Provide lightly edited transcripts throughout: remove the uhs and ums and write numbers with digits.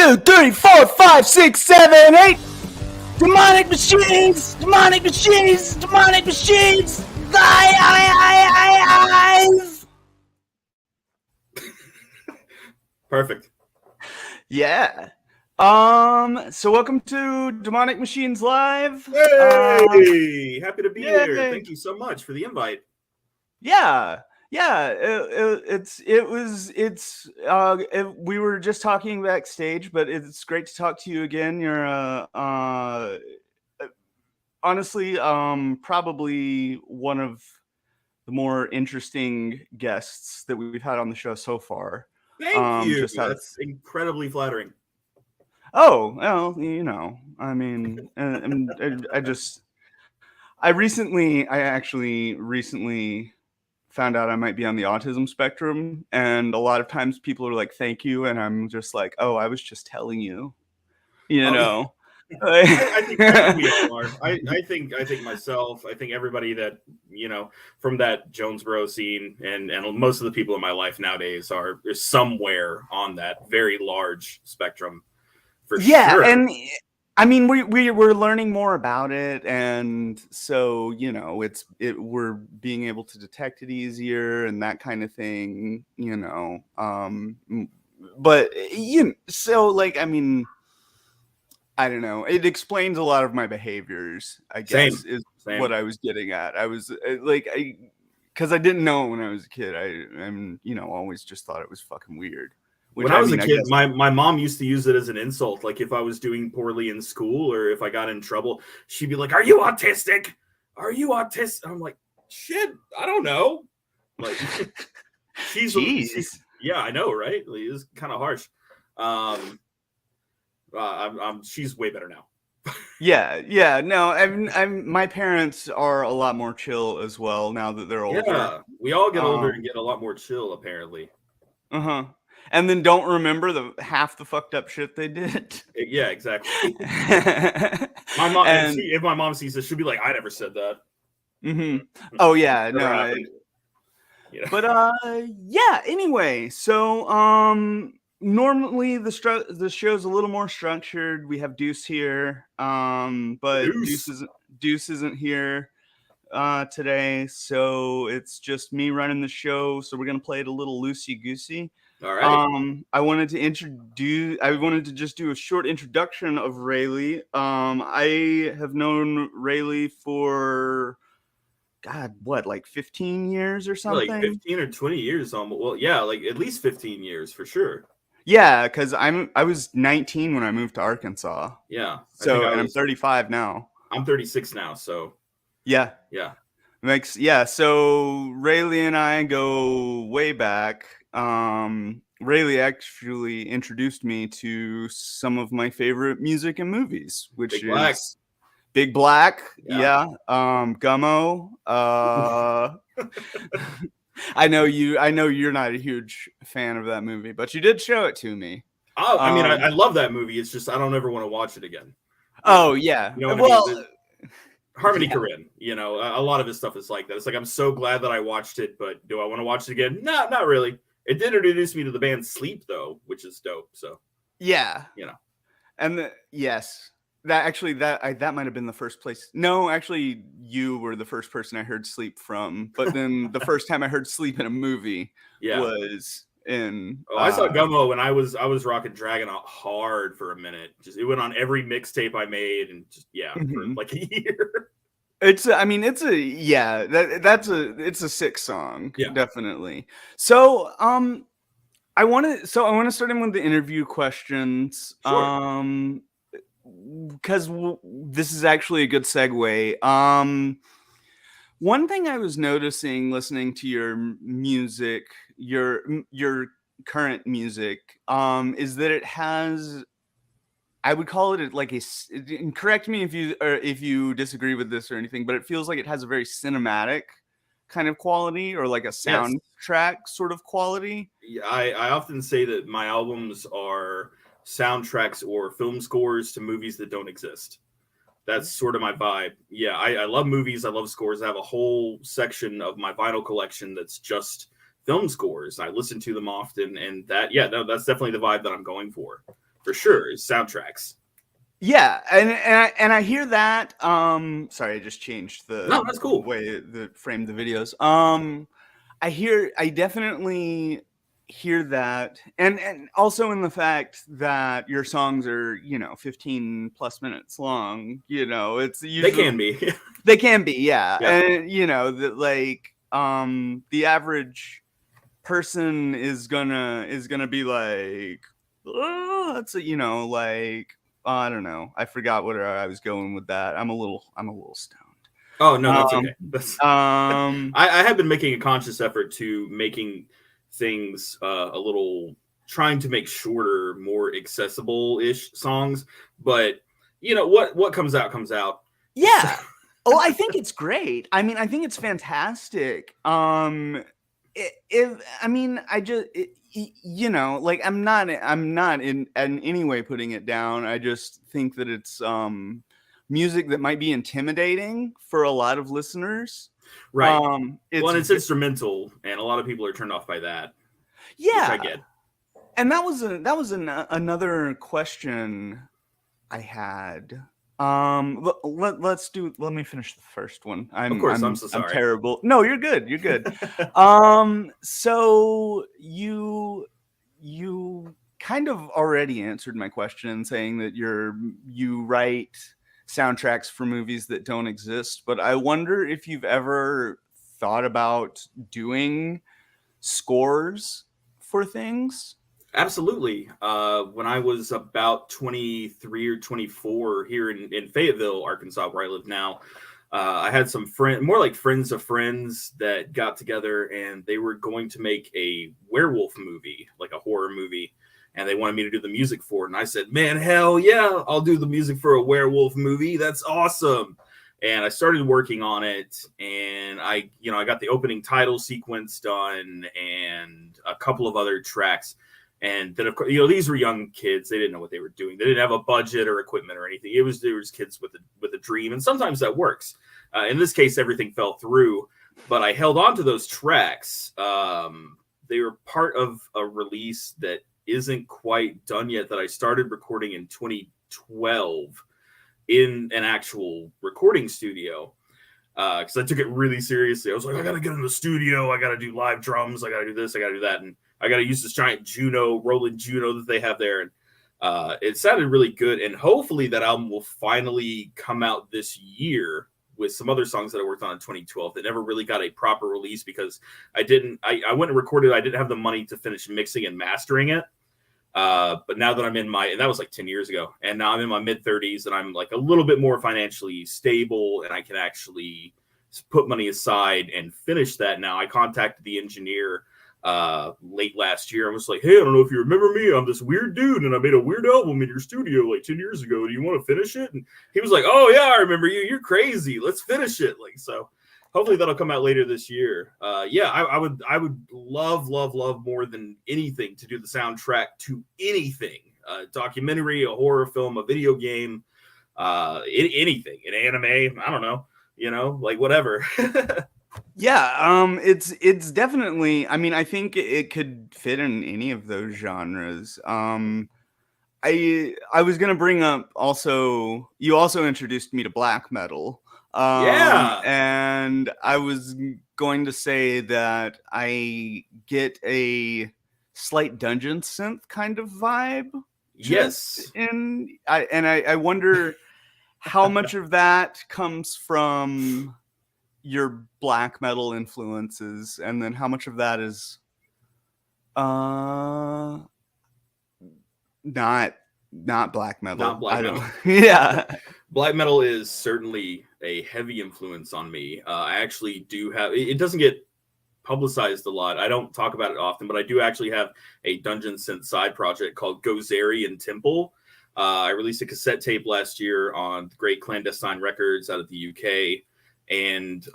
2, 3, 4, 5, 6, 7, 8. Demonic machines! Demonic machines! Demonic machines! Eyes! Perfect. Yeah. So welcome to Demonic Machines Live. Hey! Happy to be yay. here. Thank you so much for the invite. Yeah. We were just talking backstage, but it's great to talk to you again. You're honestly probably one of the more interesting guests that we've had on the show so far. Thank you. That's incredibly flattering. Oh, well, you know, I mean, I actually recently found out I might be on the autism spectrum, and a lot of times people are like, "Thank you," and I'm just like, "Oh, I was just telling you," you know. I think we all are. I think myself. I think everybody that from that Jonesboro scene, and most of the people in my life nowadays are somewhere on that very large spectrum. For sure. And I mean, we're learning more about it, and so we're being able to detect it easier and that kind of thing, But so like, I mean, I don't know. It explains a lot of my behaviors, I guess, Same. What I was getting at. I was like, because I didn't know when I was a kid. I'm always just thought it was fucking weird. When I was a kid, my mom used to use it as an insult. Like if I was doing poorly in school or if I got in trouble, she'd be like, "Are you autistic? Are you autistic?" I'm like, "Shit, I don't know." Like, she's yeah, I know, right? Like, it's kind of harsh. She's way better now. Yeah. No, my parents are a lot more chill as well now that they're older. Yeah, we all get older and get a lot more chill, apparently. And then don't remember half the fucked up shit they did. Yeah, exactly. My mom, if my mom sees this, she'll be like, "I never said that." Oh yeah, no. But yeah. Anyway, so normally the show's a little more structured. We have Deuce here, but Deuce isn't here today, so it's just me running the show. So we're gonna play it a little loosey goosey. All right. I wanted to just do a short introduction of Rayleigh. I have known Rayleigh for like 15 years or something? Like 15 or 20 years almost. Well, yeah, like at least 15 years for sure. Yeah, because I was 19 when I moved to Arkansas. Yeah. So I'm 35 now. I'm 36 now, so yeah. So Rayleigh and I go way back. Rayleigh actually introduced me to some of my favorite music and movies, which is Big Black, yeah. Gummo. I know you're not a huge fan of that movie, but you did show it to me. Oh, I mean, I love that movie. It's just I don't ever want to watch it again. Oh yeah. You know what I mean? Harmony Korine, a lot of his stuff is like that. It's like I'm so glad that I watched it, but do I want to watch it again? No, not really. It did introduce me to the band Sleep though, which is dope. So yeah, and yes. That might have been the first place. No, actually, you were the first person I heard Sleep from. But then the first time I heard Sleep in a movie was in. Oh, I saw Gummo when I was rocking Dragonaut hard for a minute. Just it went on every mixtape I made, and just for like a year. It's a sick song, definitely. So I want to start in with the interview questions. Sure. Because this is actually a good segue. One thing I was noticing listening to your music, your current music, is that it has, I would call it like correct me if you disagree with this or anything, but it feels like it has a very cinematic kind of quality or like a soundtrack sort of quality. Yeah, I often say that my albums are soundtracks or film scores to movies that don't exist. That's sort of my vibe. Yeah, I love movies. I love scores. I have a whole section of my vinyl collection that's just film scores. I listen to them often, and that's definitely the vibe that I'm going for for sure. Is soundtracks. Yeah, and I hear that. Sorry, I just changed No, the that's cool. way that framed the videos. I definitely hear that, and also in the fact that your songs are 15 plus minutes long. It's They usually can be. they can be, yeah, Yeah. and that like the average person is gonna be like, oh, that's like, I don't know. I forgot where I was going with that. I'm a little stoned. Oh no, that's Um, okay. That's um, I have been making a conscious effort to making things a little, trying to make shorter, more accessible ish songs. But what comes out comes out. So, yeah. Oh, I think it's great. I mean, I think it's fantastic. I mean, like I'm not in any way putting it down. I just think that it's music that might be intimidating for a lot of listeners. right. It's Well, and it's instrumental, and a lot of people are turned off by that, which I yeah, get. and another question I had. Let me finish the first one. Of course, I'm so sorry. Terrible. No, you're good. You're good. So you kind of already answered my question saying that you write soundtracks for movies that don't exist, but I wonder if you've ever thought about doing scores for things. Absolutely. When I was about 23 or 24 here in Fayetteville, Arkansas, where I live now, I had some more like friends of friends that got together, and they were going to make a werewolf movie, like a horror movie, and they wanted me to do the music for it. And I said, man, hell yeah, I'll do the music for a werewolf movie. That's awesome. And I started working on it, and I got the opening title sequence done and a couple of other tracks. And then, of course, these were young kids. They didn't know what they were doing. They didn't have a budget or equipment or anything. There was kids with a dream, and sometimes that works. In this case, everything fell through, but I held on to those tracks. They were part of a release that isn't quite done yet, that I started recording in 2012 in an actual recording studio. Because I took it really seriously. I was like, I got to get in the studio. I got to do live drums. I got to do this. I got to do that. And I got to use this giant Roland Juno that they have there. And it sounded really good. And hopefully that album will finally come out this year with some other songs that I worked on in 2012 that never really got a proper release because I went and recorded it. I didn't have the money to finish mixing and mastering it. But now that I'm and that was like 10 years ago, and now I'm in my mid 30s and I'm like a little bit more financially stable and I can actually put money aside and finish that. Now I contacted the engineer late last year. I was like, hey, I don't know if you remember me. I'm this weird dude and I made a weird album in your studio like 10 years ago. Do you want to finish it? And he was like, oh yeah, I remember you. You're crazy. Let's finish it. Like, so hopefully that'll come out later this year. I would love more than anything to do the soundtrack to anything, a documentary, a horror film, a video game, anything, an anime. I don't know, like whatever. Yeah, it's definitely. I mean, I think it could fit in any of those genres. I was gonna bring up also. You also introduced me to black metal. Yeah. And I was going to say that I get a slight dungeon synth kind of vibe. Yes. I wonder how much of that comes from your black metal influences, and then how much of that is not black metal. Not black metal. Yeah. Black metal is certainly a heavy influence on me. I actually do have, it doesn't get publicized a lot. I don't talk about it often, but I do actually have a dungeon synth side project called Gozerian Temple. I released a cassette tape last year on Great Clandestine Records out of the UK. And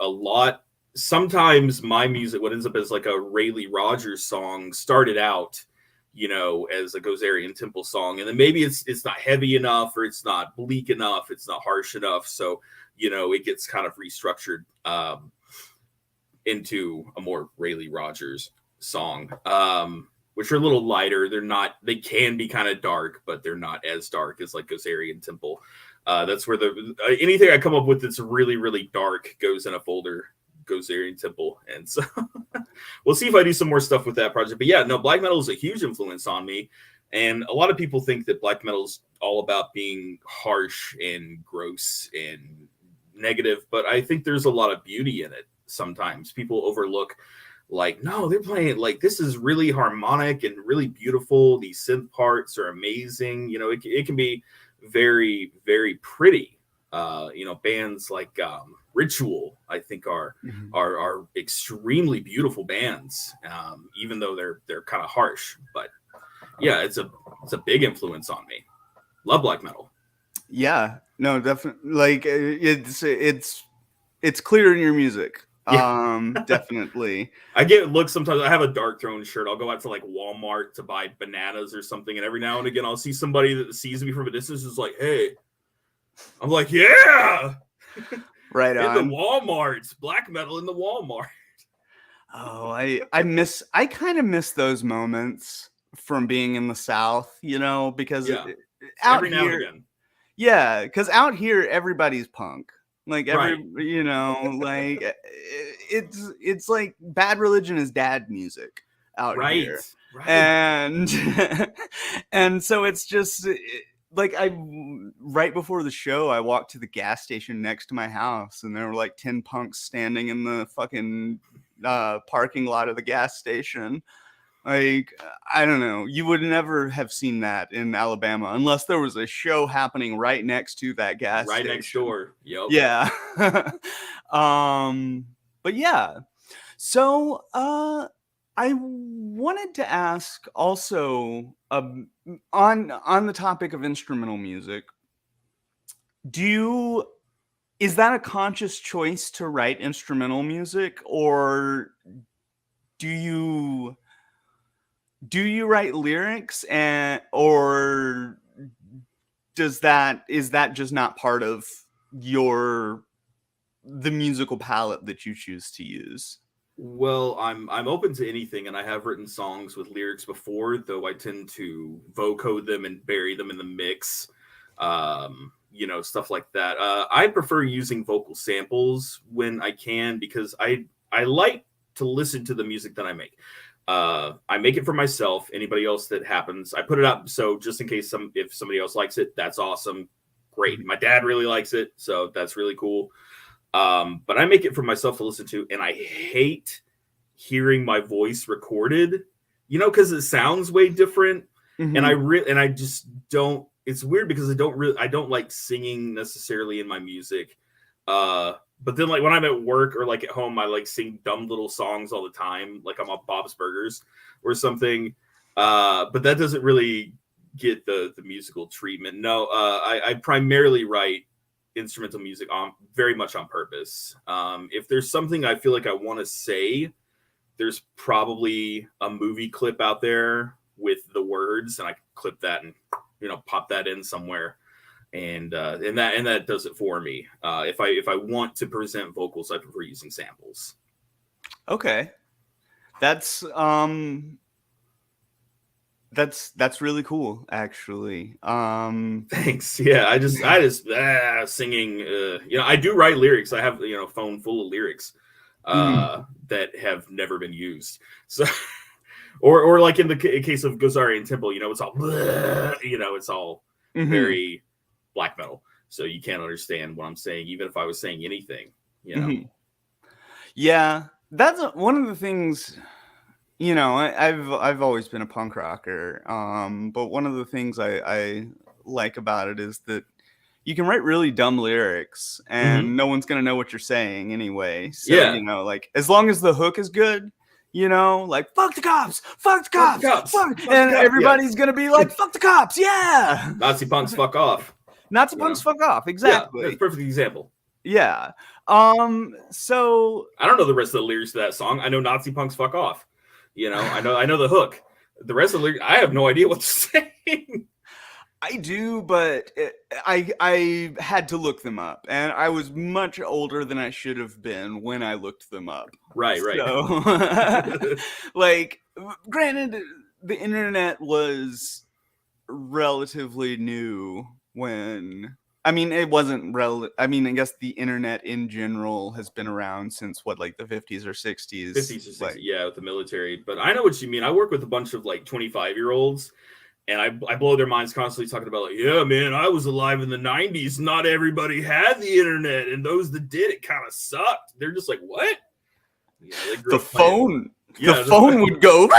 sometimes my music, what ends up as like a Rayleigh Rogers song, started out as a Gozerian Temple song, and then maybe it's not heavy enough, or it's not bleak enough, it's not harsh enough, so it gets kind of restructured into a more Rayleigh Rogers song, which are a little lighter. They can be kind of dark, but they're not as dark as like Gozerian Temple. That's where anything I come up with that's really, really dark goes in a folder, Gozerian Temple. And so we'll see if I do some more stuff with that project. But yeah, no, black metal is a huge influence on me. And a lot of people think that black metal is all about being harsh and gross and negative, but I think there's a lot of beauty in it. Sometimes people overlook, like, no, they're playing like this is really harmonic and really beautiful. These synth parts are amazing. You know, it can be very, very pretty. You know, bands like Ritual, I think are extremely beautiful bands, even though they're kind of harsh. But yeah, it's a big influence on me. Love black metal. Yeah, no, definitely. Like it's clear in your music. Yeah. Definitely. I get looks sometimes. I have a Dark Throne shirt. I'll go out to like Walmart to buy bananas or something, and every now and again I'll see somebody that sees me from a distance is like, "Hey," I'm like, "Yeah." Right on. In the Walmarts, black metal in the Walmart. Oh, I kind of miss those moments from being in the South, you know, because out every now here, and again. Yeah, because out here everybody's punk. Like you know, like it's like Bad Religion is dad music out here, right? And so it's just like right before the show, I walked to the gas station next to my house, and there were like 10 punks standing in the fucking parking lot of the gas station. Like, I don't know. You would never have seen that in Alabama unless there was a show happening right next to that gas station. Right next door. Yep. Yeah. But yeah. So I wanted to ask also on the topic of instrumental music, is that a conscious choice to write instrumental music, or do you write lyrics, or is that just not part of the musical palette that you choose to use? Well, I'm open to anything, and I have written songs with lyrics before, though I tend to vocode them and bury them in the mix. You know, stuff like that. I prefer using vocal samples when I can, because I like to listen to the music that I make. I make it for myself. Anybody else that happens, I put it up. So just in case if somebody else likes it, that's awesome. Great. My dad really likes it, so that's really cool. But I make it for myself to listen to, and I hate hearing my voice recorded, you know, because it sounds way different. Mm-hmm. And I just don't. It's weird because I don't like singing necessarily in my music. But then, like, when I'm at work or like at home, I like sing dumb little songs all the time, like I'm on Bob's Burgers or something. But that doesn't really get the musical treatment. No, I primarily write instrumental music very much on purpose. If there's something I feel like I want to say, there's probably a movie clip out there with the words, and I clip that and, you know, pop that in somewhere. And that does it for me. If I want to present vocals, I prefer using samples. Okay, that's really cool, actually. Thanks. Yeah, I just singing. You know, I do write lyrics. I have, you know, a phone full of lyrics that have never been used. So, or like in the case of Gozerian Temple, you know, it's all you know, it's all very black metal, so you can't understand what I'm saying, even if I was saying anything, you know. Yeah, that's one of the things, you know. I've always been a punk rocker, but one of the things I like about it is that you can write really dumb lyrics and no one's gonna know what you're saying anyway. So, you know, like, as long as the hook is good, you know, like, fuck the cops, and everybody's gonna be like, fuck the cops, yeah. Nazi punks, fuck off. Nazi punks, fuck off. Exactly. Yeah, that's a perfect example. Yeah. So I don't know the rest of the lyrics to that song. I know Nazi punks, fuck off. You know, I know the hook. The rest of the lyrics, I have no idea what they're saying. I do, but I had to look them up, and I was much older than I should have been when I looked them up. Right. So, like, granted, the internet was relatively new when, I mean, it wasn't I mean, I guess the internet in general has been around since what, like the 50s or 60s. 50s or 60s, like, yeah, with the military. But I know what you mean. I work with a bunch of like 25-year-olds, and I blow their minds constantly talking about like, yeah, man, I was alive in the 90s. Not everybody had the internet, and those that did, it kind of sucked. They're just like, what? Yeah, the phone. Yeah, the phone would go. You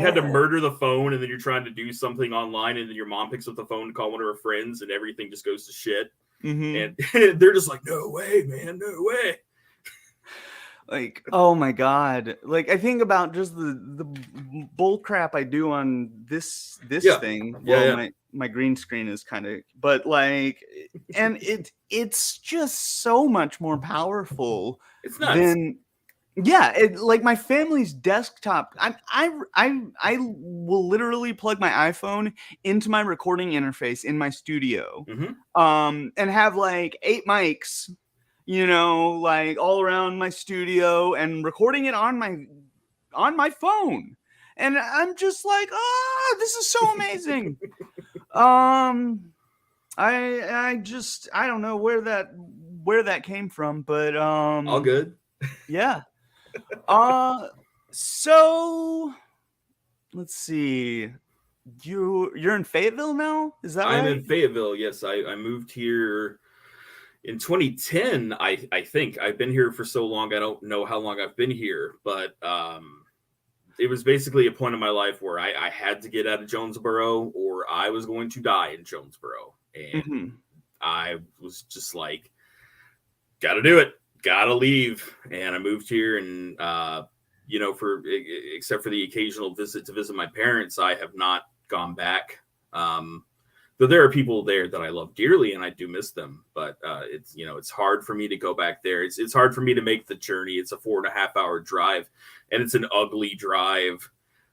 had to murder the phone, and then you're trying to do something online, and then your mom picks up the phone to call one of her friends, and everything just goes to shit. And they're just like, no way, man, no way. Like, oh my god! Like, I think about just the bull crap I do on this thing. Well, my green screen is kind of, but like, and it's just so much more powerful. It's nuts. Than, yeah, like my family's desktop. I will literally plug my iPhone into my recording interface in my studio, and have like 8 mics, like all around my studio, and recording it on my phone. And I'm just like, oh, this is so amazing. I don't know where that came from, but all good. Yeah. So let's see. You're in Fayetteville now? Is that right? I'm in Fayetteville. Yes, I moved here in 2010. I think I've been here for so long. I don't know how long I've been here, but it was basically a point in my life where I had to get out of Jonesboro, or I was going to die in Jonesboro, and I was just like, gotta do it. Gotta leave. And I moved here, and except for the occasional visit to visit my parents, I have not gone back. Though there are people there that I love dearly, and I do miss them, but it's hard for me to go back there. It's hard for me to make the journey. It's a 4.5-hour drive, and it's an ugly drive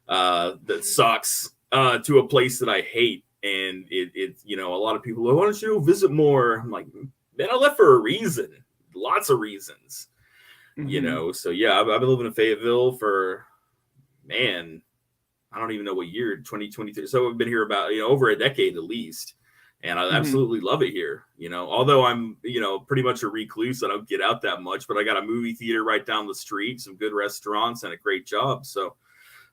that sucks, to a place that I hate. And a lot of people are, why don't you visit more? I'm like, man, I left for a reason. Lots of reasons, so yeah, I've been living in Fayetteville for, man, I don't even know what year, 2023. So I've been here about, over a decade at least. And I absolutely love it here. Although I'm, pretty much a recluse, I don't get out that much, but I got a movie theater right down the street, some good restaurants, and a great job. So,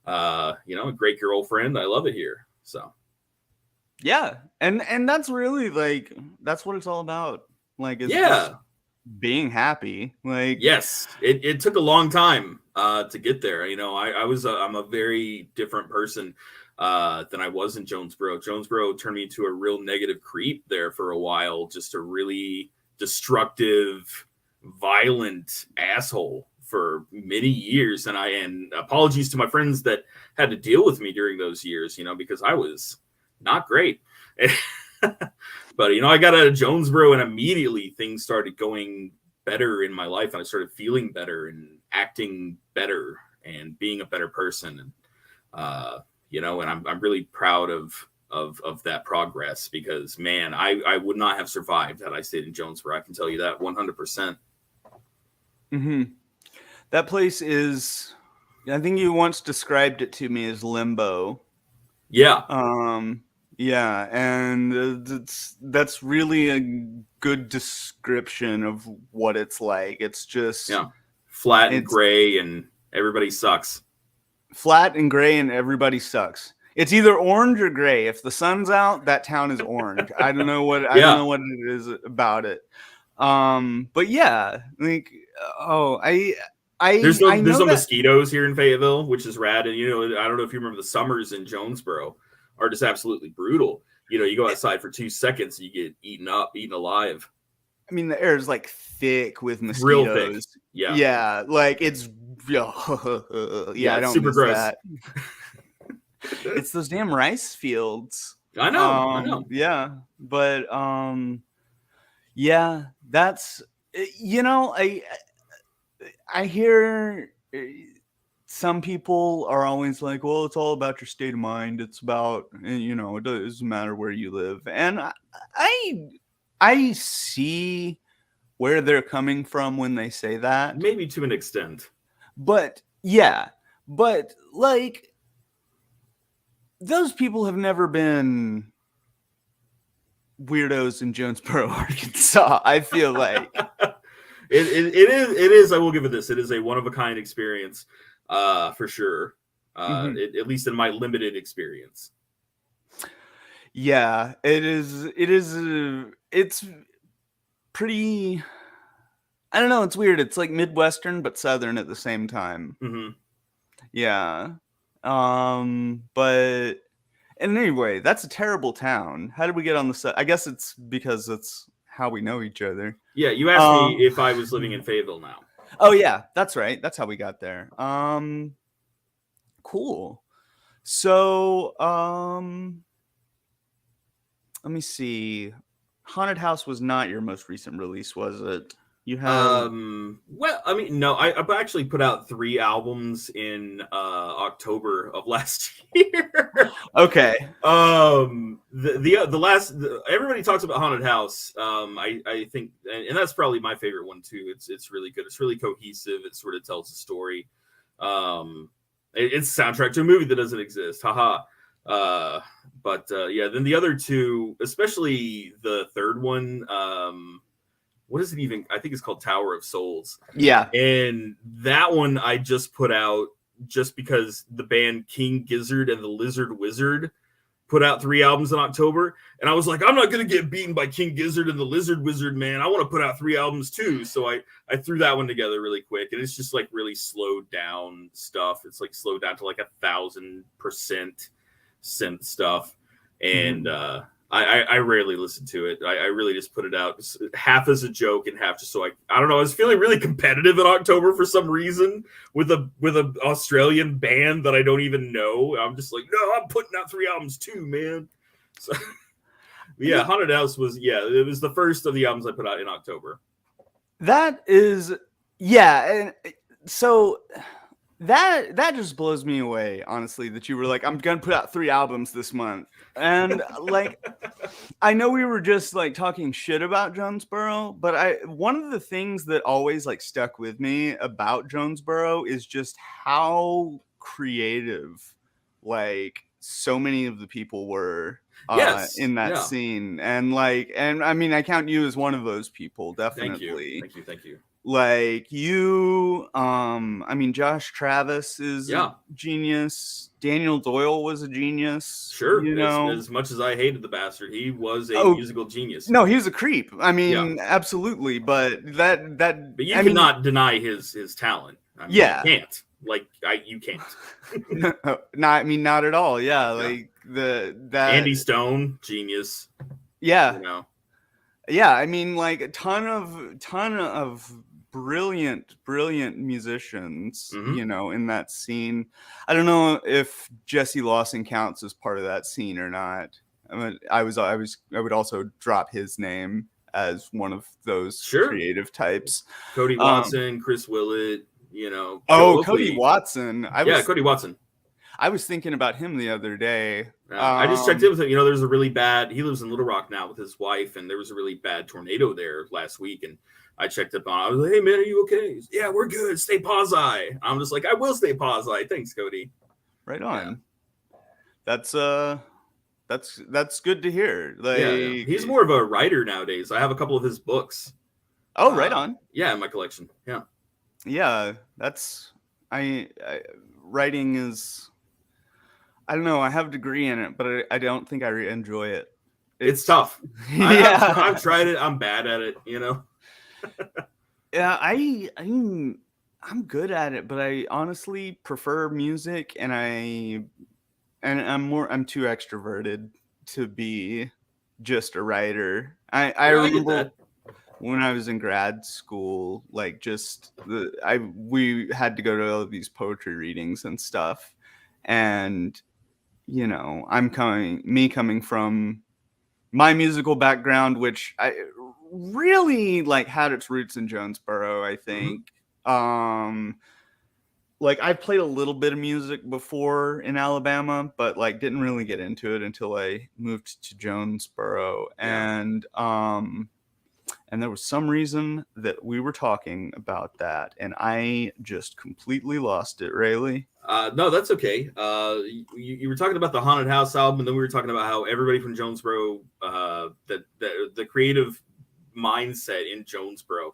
a great girlfriend. I love it here. So. Yeah. And that's really like, that's what it's all about. Like, it's just being happy. Like, yes, it took a long time to get there. I'm a very different person than I was in Jonesboro. Jonesboro turned me into a real negative creep there for a while, just a really destructive, violent asshole for many years. And apologies to my friends that had to deal with me during those years, because I was not great. But, I got out of Jonesboro, and immediately things started going better in my life. And I started feeling better and acting better and being a better person. And, and I'm really proud of that progress, because, man, I would not have survived had I stayed in Jonesboro. I can tell you that 100%. That place is, I think you once described it to me as limbo. Yeah. Yeah, and that's really a good description of what it's like. It's just flat and gray, and everybody sucks. Flat and gray, and everybody sucks. It's either orange or gray. If the sun's out, that town is orange. I don't know what I don't know what it is about it. But yeah, like there's no mosquitoes here in Fayetteville, which is rad. And I don't know if you remember the summers in Jonesboro are just absolutely brutal. You go outside for 2 seconds and you get eaten alive. I mean, the air is like thick with mosquitoes. Real thick. Yeah. Yeah. Like it's, I don't super gross. That. It's those damn rice fields. I know. Yeah. But, yeah, that's, I hear some people are always like, well, it's all about your state of mind. It's about, it doesn't matter where you live. And I see where they're coming from when they say that. Maybe to an extent. But yeah, like those people have never been weirdos in Jonesboro, Arkansas. I feel like it is. I will give it this. It is a one of a kind experience, for sure. At least in my limited experience. Yeah, it is. It's pretty. I don't know. It's weird. It's like Midwestern but Southern at the same time. Mm-hmm. Yeah. But anyway, that's a terrible town. How did we get on the set? I guess it's because that's how we know each other. Yeah, you asked me if I was living in Fayetteville now. Oh yeah, that's right. That's how we got there. Cool. So, let me see. Haunted House was not your most recent release, was it? You have well, I mean, no, I've actually put out 3 albums in October of last year. Okay. The last everybody talks about Haunted House. I think, and that's probably my favorite one too. It's really good. It's really cohesive. It sort of tells a story. It's a soundtrack to a movie that doesn't exist. Haha. But yeah, then the other 2, especially the third one, what is it even? I think it's called Tower of Souls. Yeah. And that one I just put out just because the band King Gizzard and the Lizard Wizard put out 3 albums in October. And I was like, I'm not going to get beaten by King Gizzard and the Lizard Wizard, man. I want to put out 3 albums too. So I threw that one together really quick. And it's just like really slowed down stuff. It's like slowed down to like 1,000% synth stuff. And, I rarely listen to it. I really just put it out half as a joke and half just so I don't know. I was feeling really competitive in October for some reason with a Australian band that I don't even know. I'm just like, no, I'm putting out 3 albums too, man. So yeah, Haunted House was it was the first of the albums I put out in October. That is and so that just blows me away, honestly, that you were like, I'm gonna put out 3 albums this month. And like, I know we were just like talking shit about Jonesboro, but one of the things that always like stuck with me about Jonesboro is just how creative like so many of the people were in that scene. And like, and I mean, I count you as one of those people, definitely. Thank you. Like you, I mean, Josh Travis is a genius. Daniel Doyle was a genius. Sure, you know, as much as I hated the bastard, he was a musical genius. No, he was a creep. I mean, absolutely. But but you cannot deny his talent. I mean, you can't. Like you can't. Not at all. Yeah, like that Andy Stone, genius. Yeah. You know. Yeah, I mean, like a ton of brilliant musicians, you know, in that scene. I don't know if Jesse Lawson counts as part of that scene or not. I mean, I would also drop his name as one of those creative types. Cody Watson, Chris Willett, you know. Cody Watson. Cody Watson. I was thinking about him the other day. I just checked in with him. You know, there's a really bad. He lives in Little Rock now with his wife, and there was a really bad tornado there last week. And I checked up on. I was like, "Hey man, are you okay?" Yeah, we're good. Stay posi. I'm just like, I will stay posi. Thanks, Cody. Right on. Yeah. That's good to hear. Like, he's more of a writer nowadays. I have a couple of his books. Oh, right on. Yeah, in my collection. Yeah. Yeah, that's writing is. I don't know. I have a degree in it, but I don't think I enjoy it. It's tough. Yeah, I've tried it. I'm bad at it. You know. Yeah, I'm good at it, but I honestly prefer music, and I'm too extroverted to be just a writer. I remember when I was in grad school, like we had to go to all of these poetry readings and stuff, and you know, coming from my musical background, which I really like had its roots in Jonesboro, I think. Like I played a little bit of music before in Alabama, but like didn't really get into it until I moved to Jonesboro. And there was some reason that we were talking about that, and I just completely lost it, Rayleigh. No, that's okay. You were talking about the Haunted House album, and then we were talking about how everybody from Jonesboro, the creative mindset in Jonesboro,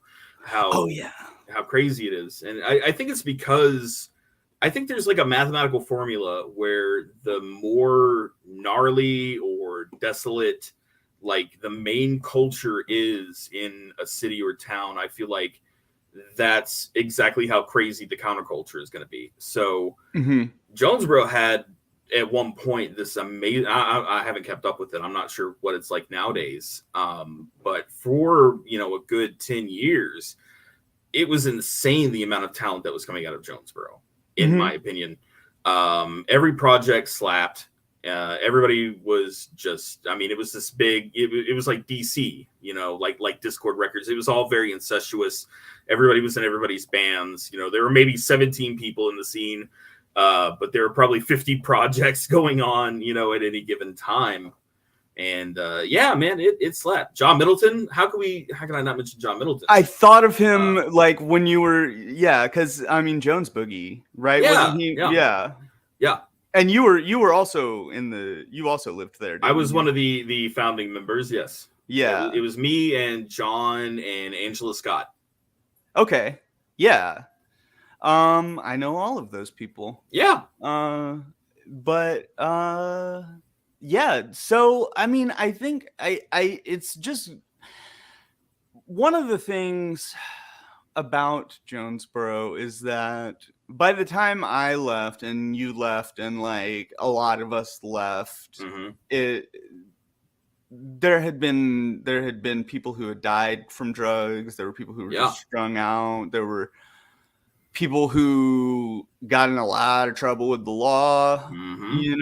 Oh how yeah. how crazy it is. And I think it's because I think there's like a mathematical formula where the more gnarly or desolate like the main culture is in a city or town, I feel like that's exactly how crazy the counterculture is going to be. So Mhm. Jonesboro had at one point this amazing. I haven't kept up with it. I'm not sure what it's like nowadays. But for a good 10 years, it was insane the amount of talent that was coming out of Jonesboro, in my Mhm. opinion. Every project slapped. Everybody was just, I mean, it was this big, it was like DC, like Discord Records. It was all very incestuous. Everybody was in everybody's bands. There were maybe 17 people in the scene, but there were probably 50 projects going on, at any given time. And yeah, man, it slapped. John Middleton. How can I not mention John Middleton? I thought of him like when you were, yeah, because I mean Jones Boogie, right? Wasn't Yeah, he? yeah, Yeah. yeah. And you were also you also lived there, I didn't was you? one of the founding members. Yes, Yeah. it was me and John and Angela Scott. Okay. Yeah. I know all of those people. Yeah. But yeah, so I mean, I think I it's just one of the things about Jonesboro is that by the time I left and you left and like a lot of us left, Mm-hmm. it there had been people who had died from drugs, there were people who were Yeah. just strung out, there were people who got in a lot of trouble with the law, Mm-hmm.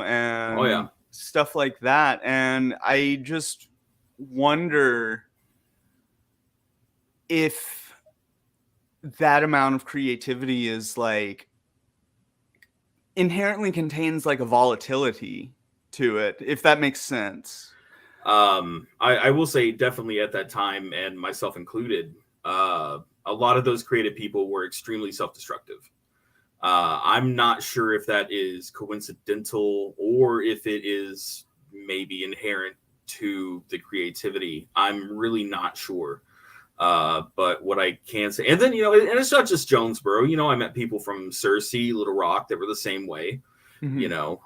and Oh yeah. stuff like that. And I just wonder if that amount of creativity is like inherently contains like a volatility to it, if that makes sense. I will say definitely at that time, and myself included, a lot of those creative people were extremely self-destructive. I'm not sure if that is coincidental or if it is maybe inherent to the creativity. I'm really not sure. But what I can say, and then, and it's not just Jonesboro, I met people from Searcy, Little Rock that were the same way, Mhm.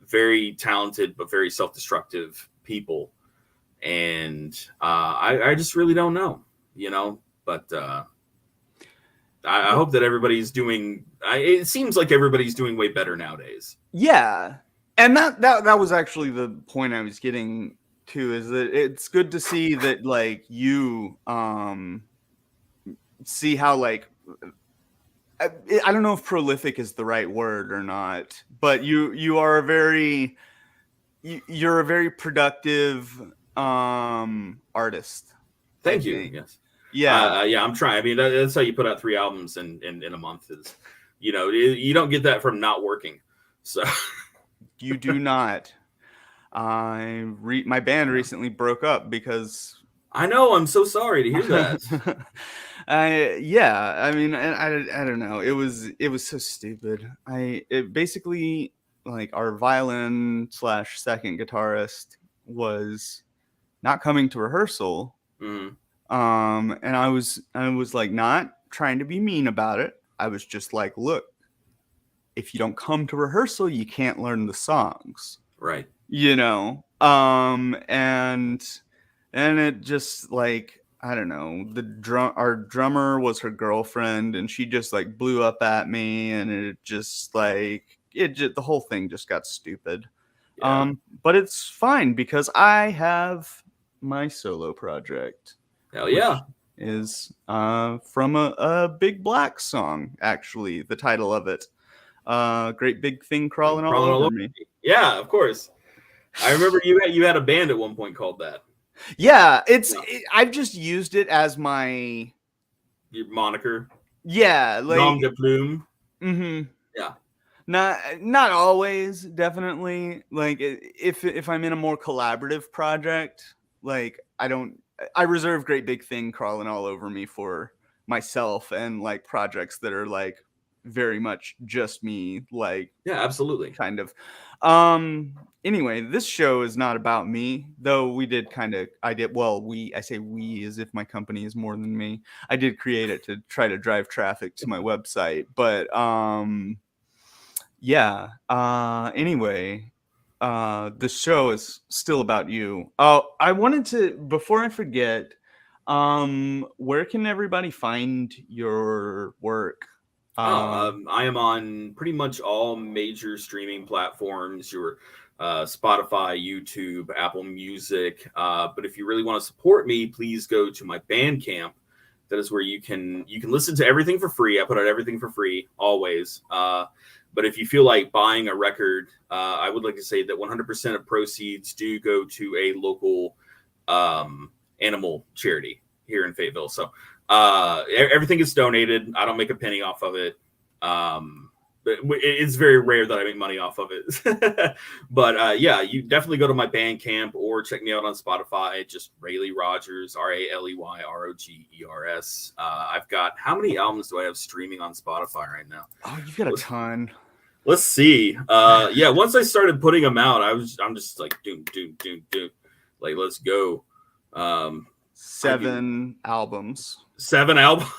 Very talented, but very self-destructive people. And I just really don't know, but I hope that everybody's doing. It seems like everybody's doing way better nowadays. Yeah, and that was actually the point I was getting to, is that it's good to see that like you see how like I don't know if prolific is the right word or not, but you're a very productive artist, I Thank you. think. Yes. Yeah. Yeah, I'm trying. I mean, that's how you put out 3 albums in a month. Is you don't get that from not working. So You do not. My band recently broke up because I know. I'm so sorry to hear that. yeah, I mean, I don't know. It was so stupid. It basically, like, our violin slash second guitarist was not coming to rehearsal. Mhm. And I was like, not trying to be mean about it. I was just like, look, if you don't come to rehearsal, you can't learn the songs. Right. And it just like, I don't know, our drummer was her girlfriend, and she just like blew up at me, and the whole thing just got stupid. Yeah. But it's fine because I have my solo project, Hell which yeah. is from a Big Black song, actually, the title of it. Great Big Thing Crawling All Crawling all Over over Me. me. Yeah, of course. I remember you had a band at one point called that. Yeah, Yeah. I've just used it as my, Your moniker. yeah, like, Nom de plume. mhm. Yeah. Not always, definitely. Like, if I'm in a more collaborative project, like, I reserve Great Big Thing Crawling All Over Me for myself and like projects that are like very much just me, like Yeah, absolutely. kind of. Anyway, this show is not about me, though we did I say we as if my company is more than me. I did create it to try to drive traffic to my website, but yeah. Anyway, the show is still about you. Oh, I wanted to, before I forget, where can everybody find your work? I am on pretty much all major streaming platforms. Your Spotify, YouTube, Apple Music. But if you really want to support me, please go to my Bandcamp. That is where you can listen to everything for free. I put out everything for free always. But if you feel like buying a record, I would like to say that 100% of proceeds do go to a local animal charity here in Fayetteville. So everything is donated. I don't make a penny off of it. But it's very rare that I make money off of it. But yeah, you definitely go to my Bandcamp or check me out on Spotify. Just Raleigh Rogers, RALEYROGERS. I've got, how many albums do I have streaming on Spotify right now? Oh, you've got a ton. Let's see. Yeah, once I started putting them out, I'm just like doom. Like, let's go. 7 albums. 7 albums.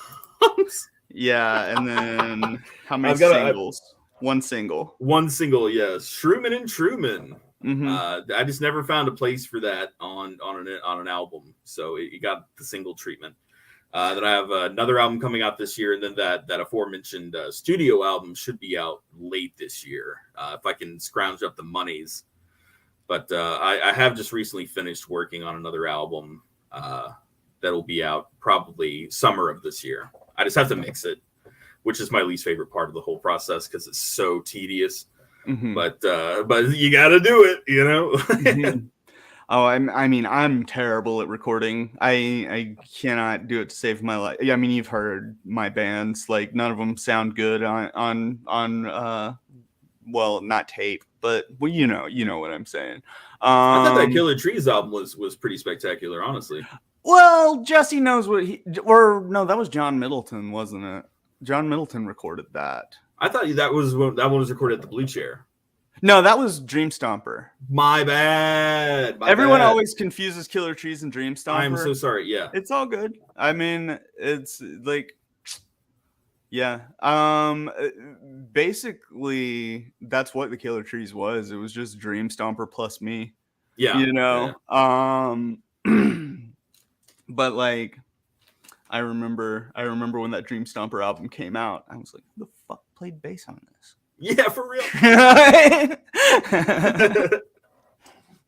Yeah, and then how many singles? 1 single. 1 single, yes. Shroomin' and Truman. Mm-hmm. I just never found a place for that on an album, so it got the single treatment. Then I have another album coming out this year, and then that aforementioned studio album should be out late this year, if I can scrounge up the monies. But I have just recently finished working on another album that'll be out probably summer of this year. I just have to mix it, which is my least favorite part of the whole process because it's so tedious. Mm-hmm. But you got to do it, you know. Mm-hmm. Oh, I mean, I'm terrible at recording. I cannot do it to save my life. I mean, you've heard my bands; like none of them sound good on well, not tape, but well, you know what I'm saying. I thought that Killer Trees album was pretty spectacular, honestly. Well, Jesse knows what no, that was John Middleton, wasn't it? John Middleton recorded that. I thought that one was recorded at the Blue Chair. No, that was Dream Stomper. My bad. Everyone always confuses Killer Trees and Dream Stomper. I'm so sorry. Yeah, it's all good. I mean, it's like, yeah. Basically, that's what the Killer Trees was. It was just Dream Stomper plus me. Yeah, you know. Yeah. But like, I remember when that Dream Stomper album came out. I was like, who the fuck played bass on this? Yeah, for real.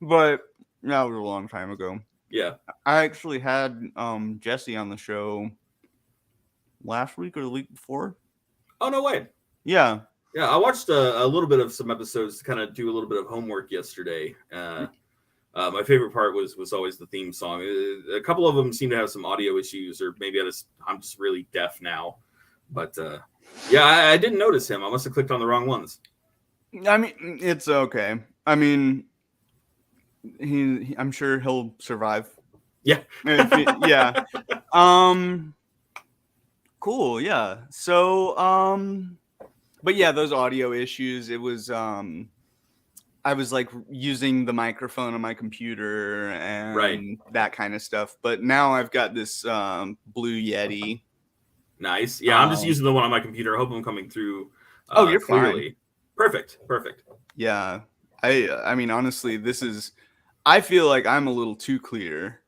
But that was a long time ago. Yeah. I actually had Jesse on the show last week or the week before. Oh, no way. Yeah. Yeah, I watched a little bit of some episodes to kind of do a little bit of homework yesterday. My favorite part was always the theme song. A couple of them seem to have some audio issues, or maybe I'm just really deaf now. But yeah, I didn't notice him. I must have clicked on the wrong ones. I mean, it's okay. I mean, I'm sure he'll survive. Yeah. Yeah. Cool. Yeah. So, but yeah, those audio issues, it was, I was like using the microphone on my computer and that kind of stuff. But now I've got this Blue Yeti. Nice. Yeah, I'm just using the one on my computer. I hope I'm coming through. You're clearly. Fine. Perfect. Yeah. I mean, honestly, I feel like I'm a little too clear.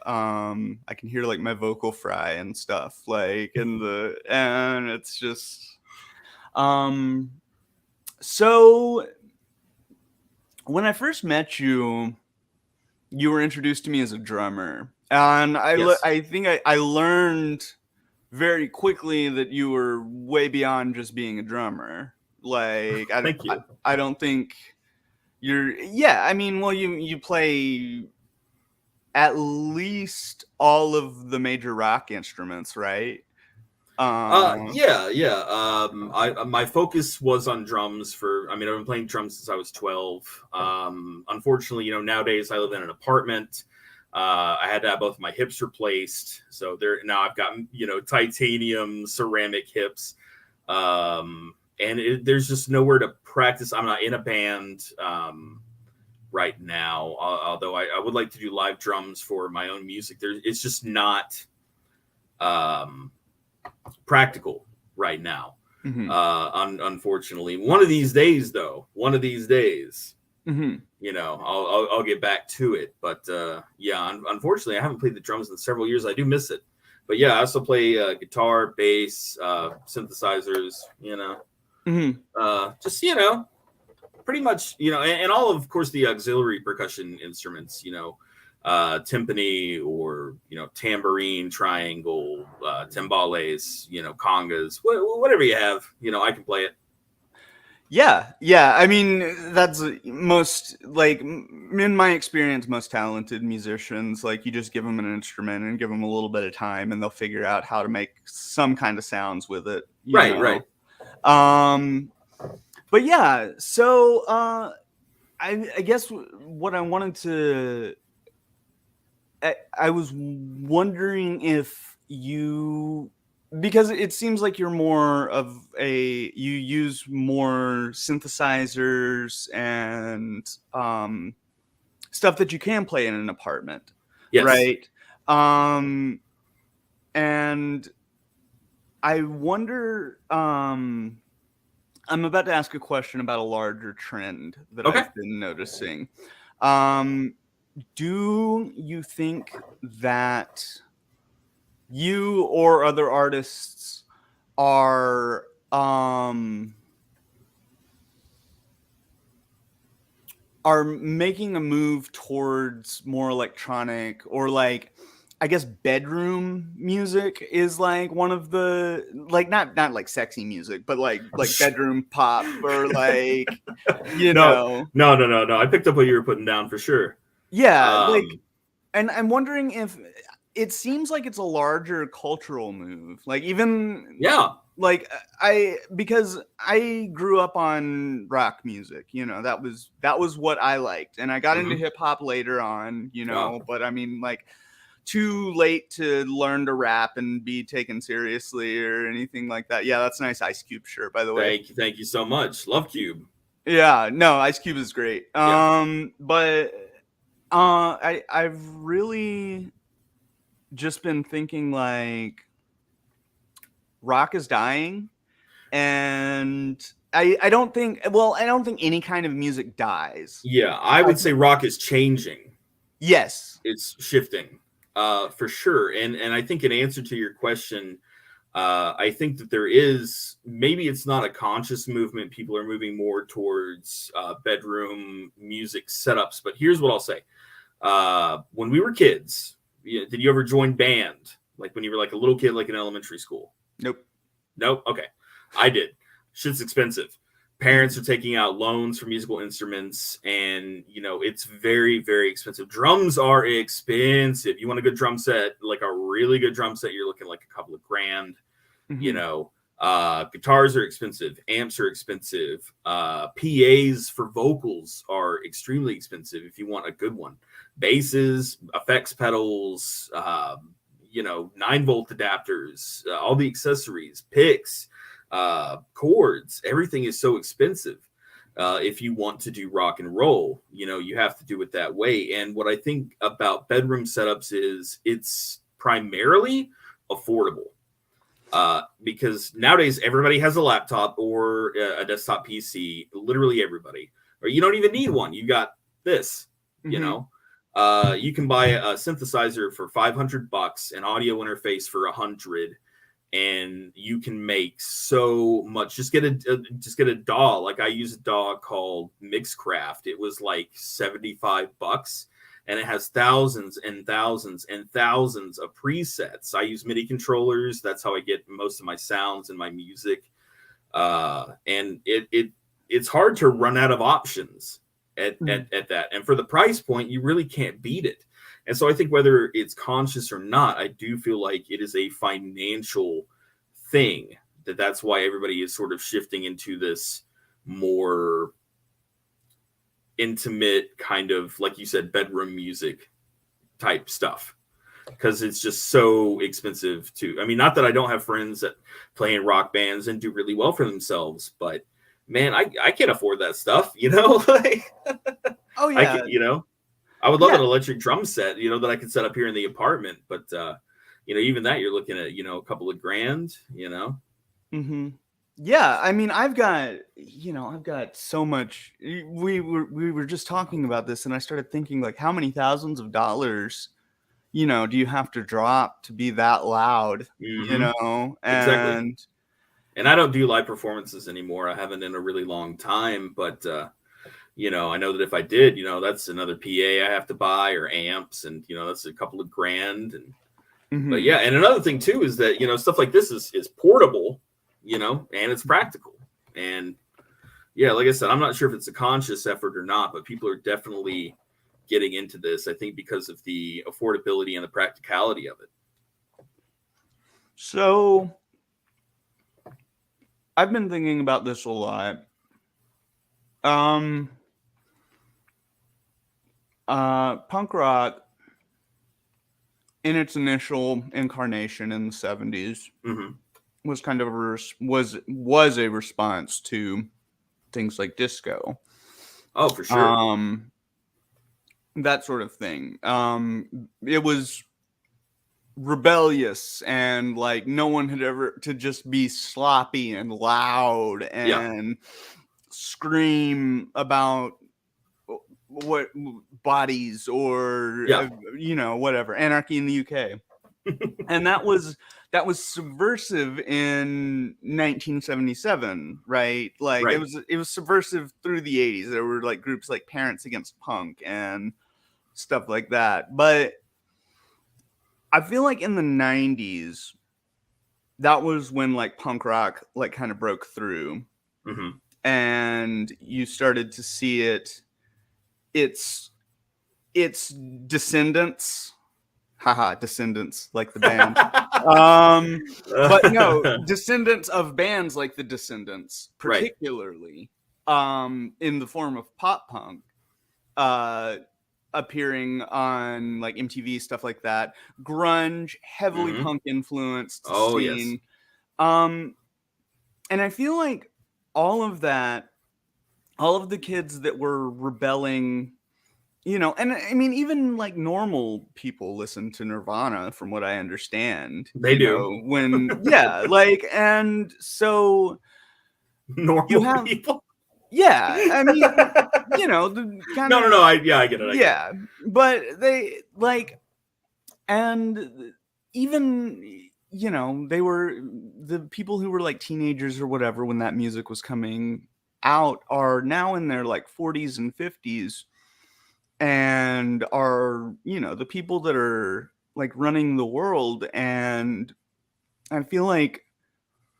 I can hear like my vocal fry and stuff, like and it's just, so when I first met you, you were introduced to me as a drummer, and I think I learned very quickly that you were way beyond just being a drummer. Like, I don't think I mean, well, you play at least all of the major rock instruments, right? Yeah. My focus was on drums I've been playing drums since I was 12. Unfortunately, nowadays I live in an apartment. I had to have both my hips replaced. So now I've got, titanium ceramic hips. And there's just nowhere to practice. I'm not in a band right now, although I would like to do live drums for my own music. It's just not practical right now. Unfortunately, one of these days, I'll get back to it. But unfortunately, I haven't played the drums in several years. I do miss it. But yeah, I also play guitar, bass, synthesizers. Just pretty much, and all of course the auxiliary percussion instruments. Timpani or tambourine, triangle, timbales, congas, whatever you have, I can play it. Yeah. I mean, that's most, like, in my experience, most talented musicians, like, you just give them an instrument and give them a little bit of time, and they'll figure out how to make some kind of sounds with it. Right. But yeah, so I guess what I wanted to, I was wondering if you, because it seems like you're more of you use more synthesizers and stuff that you can play in an apartment. Yes. Right. And I wonder, I'm about to ask a question about a larger trend that I've been noticing. Do you think that you or other artists are making a move towards more electronic, or like, I guess bedroom music is like one of the, like, not like sexy music, but like bedroom pop, or like, No. I picked up what you were putting down for sure. Yeah, and I'm wondering if it seems like it's a larger cultural move. Like, even like, because I grew up on rock music, that was what I liked, and I got into hip hop later on, but I mean, like, too late to learn to rap and be taken seriously or anything like that. Yeah, that's a nice Ice Cube shirt, by the way. Thank you so much. Love Cube. Yeah, no, Ice Cube is great. But I've really just been thinking, like, rock is dying, and I don't think any kind of music dies. Yeah, I would say rock is changing. Yes, it's shifting, for sure. And I think in answer to your question, I think that there is, maybe it's not a conscious movement. People are moving more towards bedroom music setups. But here's what I'll say. When we were kids, did you ever join band? Like when you were like a little kid, like in elementary school? Nope. Okay. I did. Shit's expensive. Parents are taking out loans for musical instruments, and it's very, very expensive. Drums are expensive. You want a good drum set, like a really good drum set, you're looking like a couple of grand. Guitars are expensive, amps are expensive, PAs for vocals are extremely expensive if you want a good one. Basses, effects pedals, 9-volt adapters, all the accessories, picks, chords, everything is so expensive. If you want to do rock and roll, you have to do it that way. And what I think about bedroom setups is it's primarily affordable. Because nowadays everybody has a laptop or a desktop PC, literally everybody, or you don't even need one. You got this, you can buy a synthesizer for $500, an audio interface for $100, and you can make so much. Just get a DAW. Like, I use a DAW called Mixcraft. It was like $75, and it has thousands and thousands and thousands of presets. I use MIDI controllers. That's how I get most of my sounds and my music. And it's hard to run out of options at that. And for the price point, you really can't beat it. And so I think whether it's conscious or not, I do feel like it is a financial thing. That's why everybody is sort of shifting into this more intimate kind of, like you said, bedroom music type stuff. because it's just so expensive to. I mean, not that I don't have friends that play in rock bands and do really well for themselves, but man, I can't afford that stuff, you know. Like, Oh I yeah, can, you know, I would love yeah. an electric drum set, you know, that I could set up here in the apartment, but you know, even that you're looking at, you know, a couple of grand, you know. Hmm. Yeah, I mean, I've got so much. We were just talking about this, and I started thinking like, how many thousands of dollars, do you have to drop to be that loud, Hmm. Exactly. And And I don't do live performances anymore. I haven't in a really long time, but you know, I know that if I did, you know, that's another PA I have to buy or amps, and you know, that's a couple of grand. And but hmm yeah, and another thing too is that, you know, stuff like this is portable, you know, and it's practical. And yeah, like I said, I'm not sure if it's a conscious effort or not, but people are definitely getting into this, I think, because of the affordability and the practicality of it. So I've been thinking about this a lot. Um, Punk rock in its initial incarnation in the 70s Hmm. was kind of was a response to things like disco, Oh, for sure. um, that sort of thing. It was rebellious, and like no one had ever to just be sloppy and loud Yeah. and scream about what bodies or Yeah. whatever, anarchy in the UK. And that was subversive in 1977, right? Like Right. it was subversive through the 80s. There were like groups like Parents Against Punk and stuff like that. But I feel like in the 90s, that was when like punk rock like kind of broke through, Hmm. and you started to see its its descendants, haha, descendants like the band. But no, descendants of bands like the Descendants, Right. particularly in the form of pop punk, uh appearing on like MTV, stuff like that. Grunge, heavily Hmm. punk influenced Oh, yes. scene. Um and I feel like all of that, all of the kids that were rebelling, and I mean, even like normal people listen to Nirvana, from what I understand, They do. yeah, like, and so you Normal have, people. yeah, I mean, the kind No, of, no, no. I get it. I get it. yeah, but they like, and even, they were the people who were like teenagers or whatever when that music was coming out are now in their like 40s and 50s, and are the people that are like running the world. And I feel like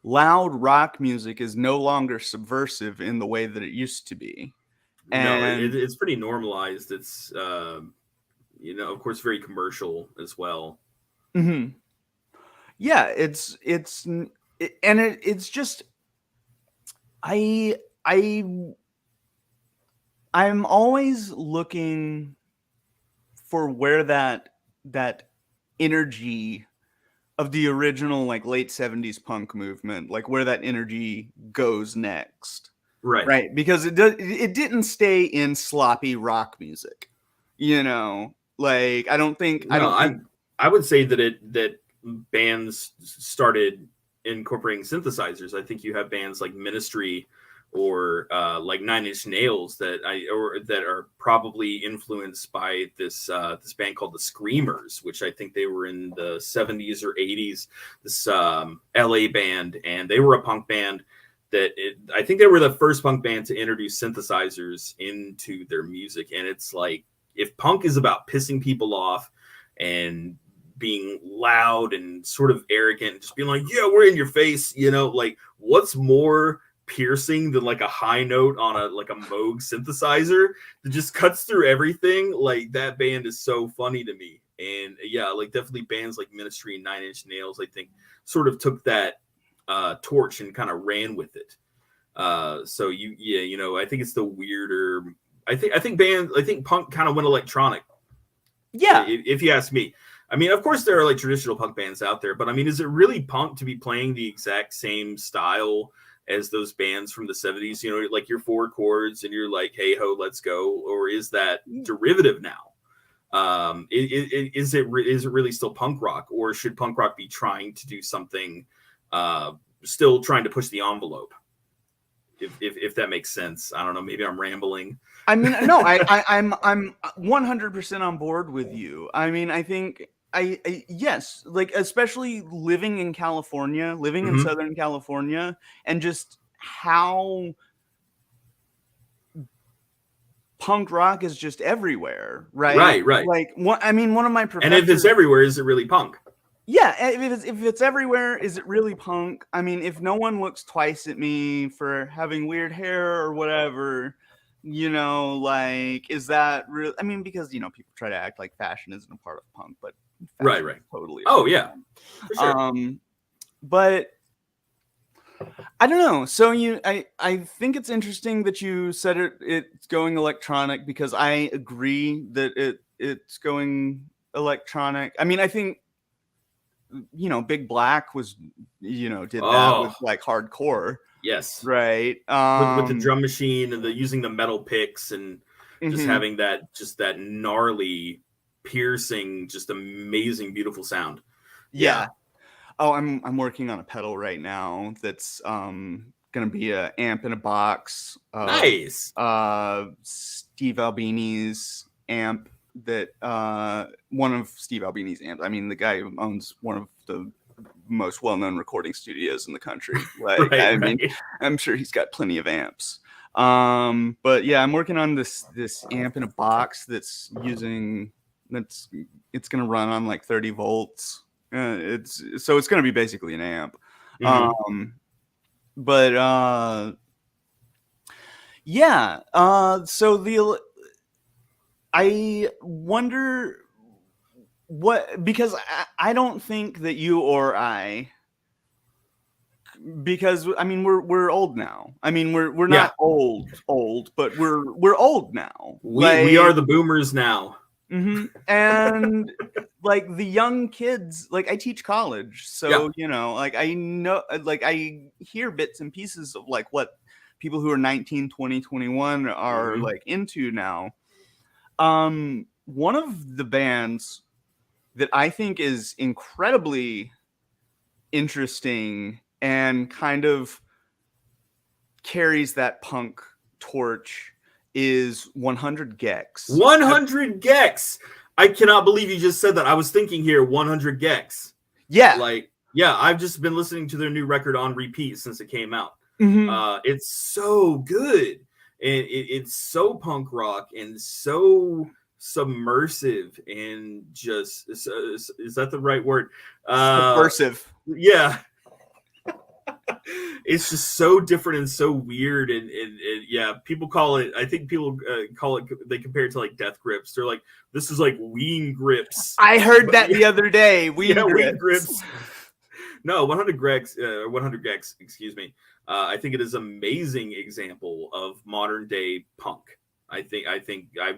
loud rock music is no longer subversive in the way that it used to be. No, And it's pretty normalized. It's you know, of course, very commercial as well. mhm. Yeah, it's just, i i I'm always looking for where that energy of the original like late 70s punk movement, like where that energy goes next. Right. Right, because it didn't stay in sloppy rock music. Like I No, don't think I would say that bands started incorporating synthesizers. I think you have bands like Ministry or like Nine Inch Nails that are probably influenced by this band called the Screamers, which I think they were in the 70s or 80s. This LA band, and they were a punk band I think they were the first punk band to introduce synthesizers into their music. And it's like, if punk is about pissing people off and being loud and sort of arrogant, just being like, yeah, we're in your face, you know, like what's more piercing than like a high note on a Moog synthesizer that just cuts through everything? Like, that band is so funny to me. And yeah, like definitely bands like Ministry and Nine Inch Nails, I think, sort of took that torch and kind of ran with it. So you know, I think it's the weirder. I think punk kind of went electronic. yeah. If you ask me, I mean, of course, there are like traditional punk bands out there, but I mean, is it really punk to be playing the exact same style as those bands from the 70s? You know, like your 4 chords and you're like, hey ho, let's go, or is that derivative now? Is it really still punk rock, or should punk rock be trying to do something, still trying to push the envelope? If that makes sense. I don't know. Maybe I'm rambling. I mean, no, I'm 100% on board with you. I mean, I think yes, like especially living in California, living in Southern California, and just how punk rock is just everywhere, right? Right. Like, I mean, one of my professors. And if it's everywhere, is it really punk? Yeah, if it's everywhere, is it really punk? I mean, if no one looks twice at me for having weird hair or whatever, you know, like, is that real? I mean, because, you know, people try to act like fashion isn't a part of punk, but right, totally. Oh yeah, for sure. But I don't know. So I think it's interesting that you said it's going electronic, because I agree that it's going electronic. I mean, I think, you know, Big Black was, you know, did that with like hardcore. Yes. Right. With the drum machine and using the metal picks and just having that gnarly, piercing, just amazing, beautiful sound. Yeah. Oh, I'm working on a pedal right now that's gonna be an amp in a box. Nice. Steve Albini's amp. That one of Steve Albini's amps. I mean, the guy who owns one of the most well-known recording studios in the country. Like, I mean, I'm sure he's got plenty of amps. But yeah, I'm working on this amp in a box it's gonna run on like 30 volts. It's gonna be basically an amp. Yeah. So I wonder because I don't think that you or I, because I mean we're old now. I mean we're not old, but we're old now. We are the boomers now. And like the young kids, like I teach college, so you know, like I know, like I hear bits and pieces of like what people who are 19, 20, 21 are like into now. One of the bands that I think is incredibly interesting and kind of carries that punk torch is 100 gecs. 100 gecs. I cannot believe you just said that. I was thinking here 100 gecs. Yeah. Like, yeah, I've just been listening to their new record on repeat since it came out. It's so good. And it's so punk rock and so submersive and just is that the right word? Subversive. Yeah. It's just so different and so weird and yeah, people call it, I think people call it, they compare it to like Death Grips. They're like, this is like Ween Grips. I heard that the other day. Ween Grips. No, 100 gecs, excuse me. I think it is an amazing example of modern day punk. I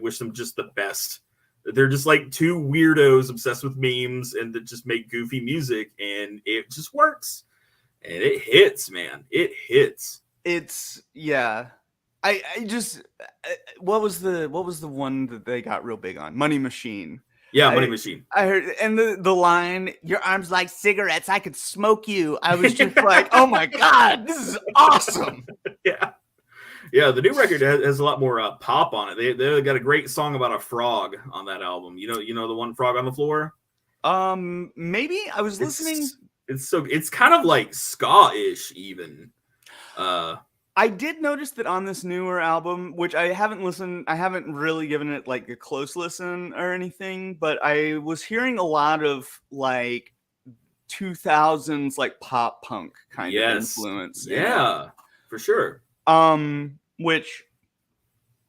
wish them just the best. They're just like two weirdos obsessed with memes and that just make goofy music, and it just works. And it hits, man. It hits. It's I just what was the one that they got real big on? Money Machine. Yeah, Money Machine. I heard, and the line, "Your arms like cigarettes, I could smoke you." I was just like, "Oh my god, this is awesome!" Yeah. The new record has a lot more pop on it. They got a great song about a frog on that album. You know the one, Frog on the Floor. Maybe I was listening. It's kind of like ska-ish even. I did notice that on this newer album, which I haven't really given it like a close listen or anything, but I was hearing a lot of like 2000s like pop punk kind of influence. Yeah, for sure. Which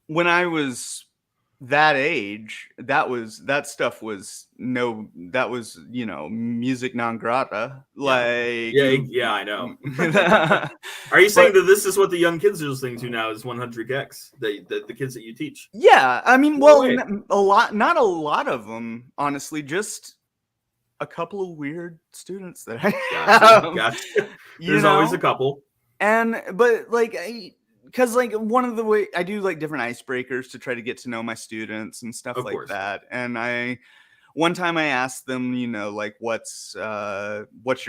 when I was that age, that stuff was you know, music non grata. Like yeah, I know. Are you saying that this is what the young kids are listening to now is 100 gecs? The kids that you teach? Yeah, I mean, well, not a lot of them, honestly. Just a couple of weird students that I Gotcha. There's always a couple. But like, because like one of the way I do like different icebreakers to try to get to know my students and stuff like that. And one time I asked them, like what's your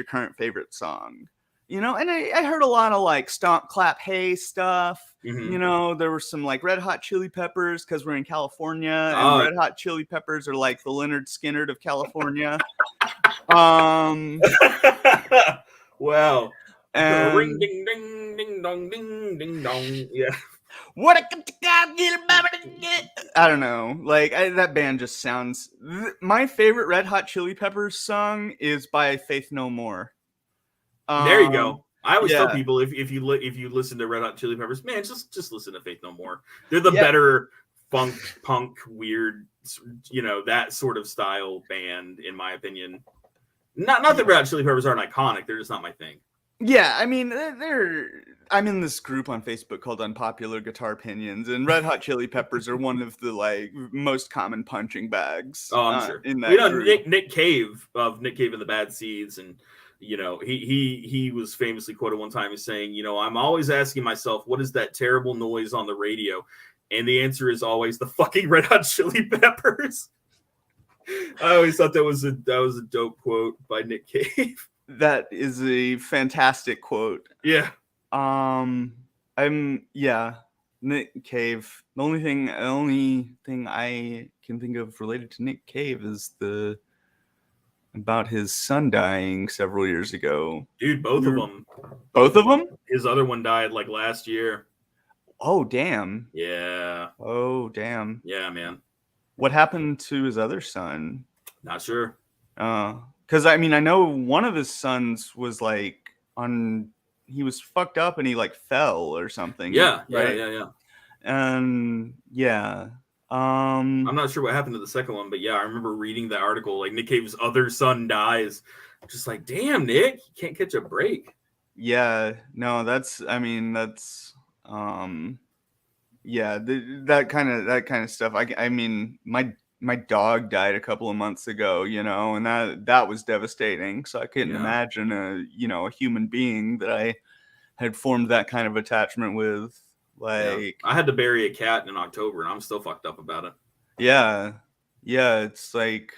current favorite song? And I heard a lot of like stomp, clap, hey stuff. There were some like Red Hot Chili Peppers because we're in California, and Red Hot Chili Peppers are like the Leonard Skinner of California. Wow. And Ring ding ding ding dong ding ding dong. Yeah. I don't know. Like that band just sounds. My favorite Red Hot Chili Peppers song is by Faith No More. There you go. I always tell people if you listen to Red Hot Chili Peppers, man, just listen to Faith No More. They're the better funk, punk, weird, that sort of style band, in my opinion. Not that Red Hot Chili Peppers aren't iconic; they're just not my thing. Yeah, I mean, I'm in this group on Facebook called Unpopular Guitar Opinions, and Red Hot Chili Peppers are one of the like most common punching bags. Oh, I'm sure. In that group. Nick Cave of Nick Cave and the Bad Seeds, and he was famously quoted one time as saying, I'm always asking myself, what is that terrible noise on the radio? And the answer is always the fucking Red Hot Chili Peppers. I always thought that was a dope quote by Nick Cave. That is a fantastic quote. Yeah. Nick Cave. The only thing I can think of related to Nick Cave is about his son dying several years ago. Dude, both of them. Both of them? His other one died like last year. Oh, damn. Yeah. Oh, damn. Yeah, man. What happened to his other son? Not sure. Because I mean, I know one of his sons was like he was fucked up and he like fell or something. Yeah, right? Yeah. And yeah. I'm not sure what happened to the second one, but yeah, I remember reading that article. Like Nick Cave's other son dies. Just like, damn, Nick, you can't catch a break. Yeah, no, that kind of stuff. I mean, my dog died a couple of months ago, and that was devastating. So I couldn't imagine a human being that I had formed that kind of attachment with. Like, I had to bury a cat in October, and I'm still fucked up about it. Yeah, it's like,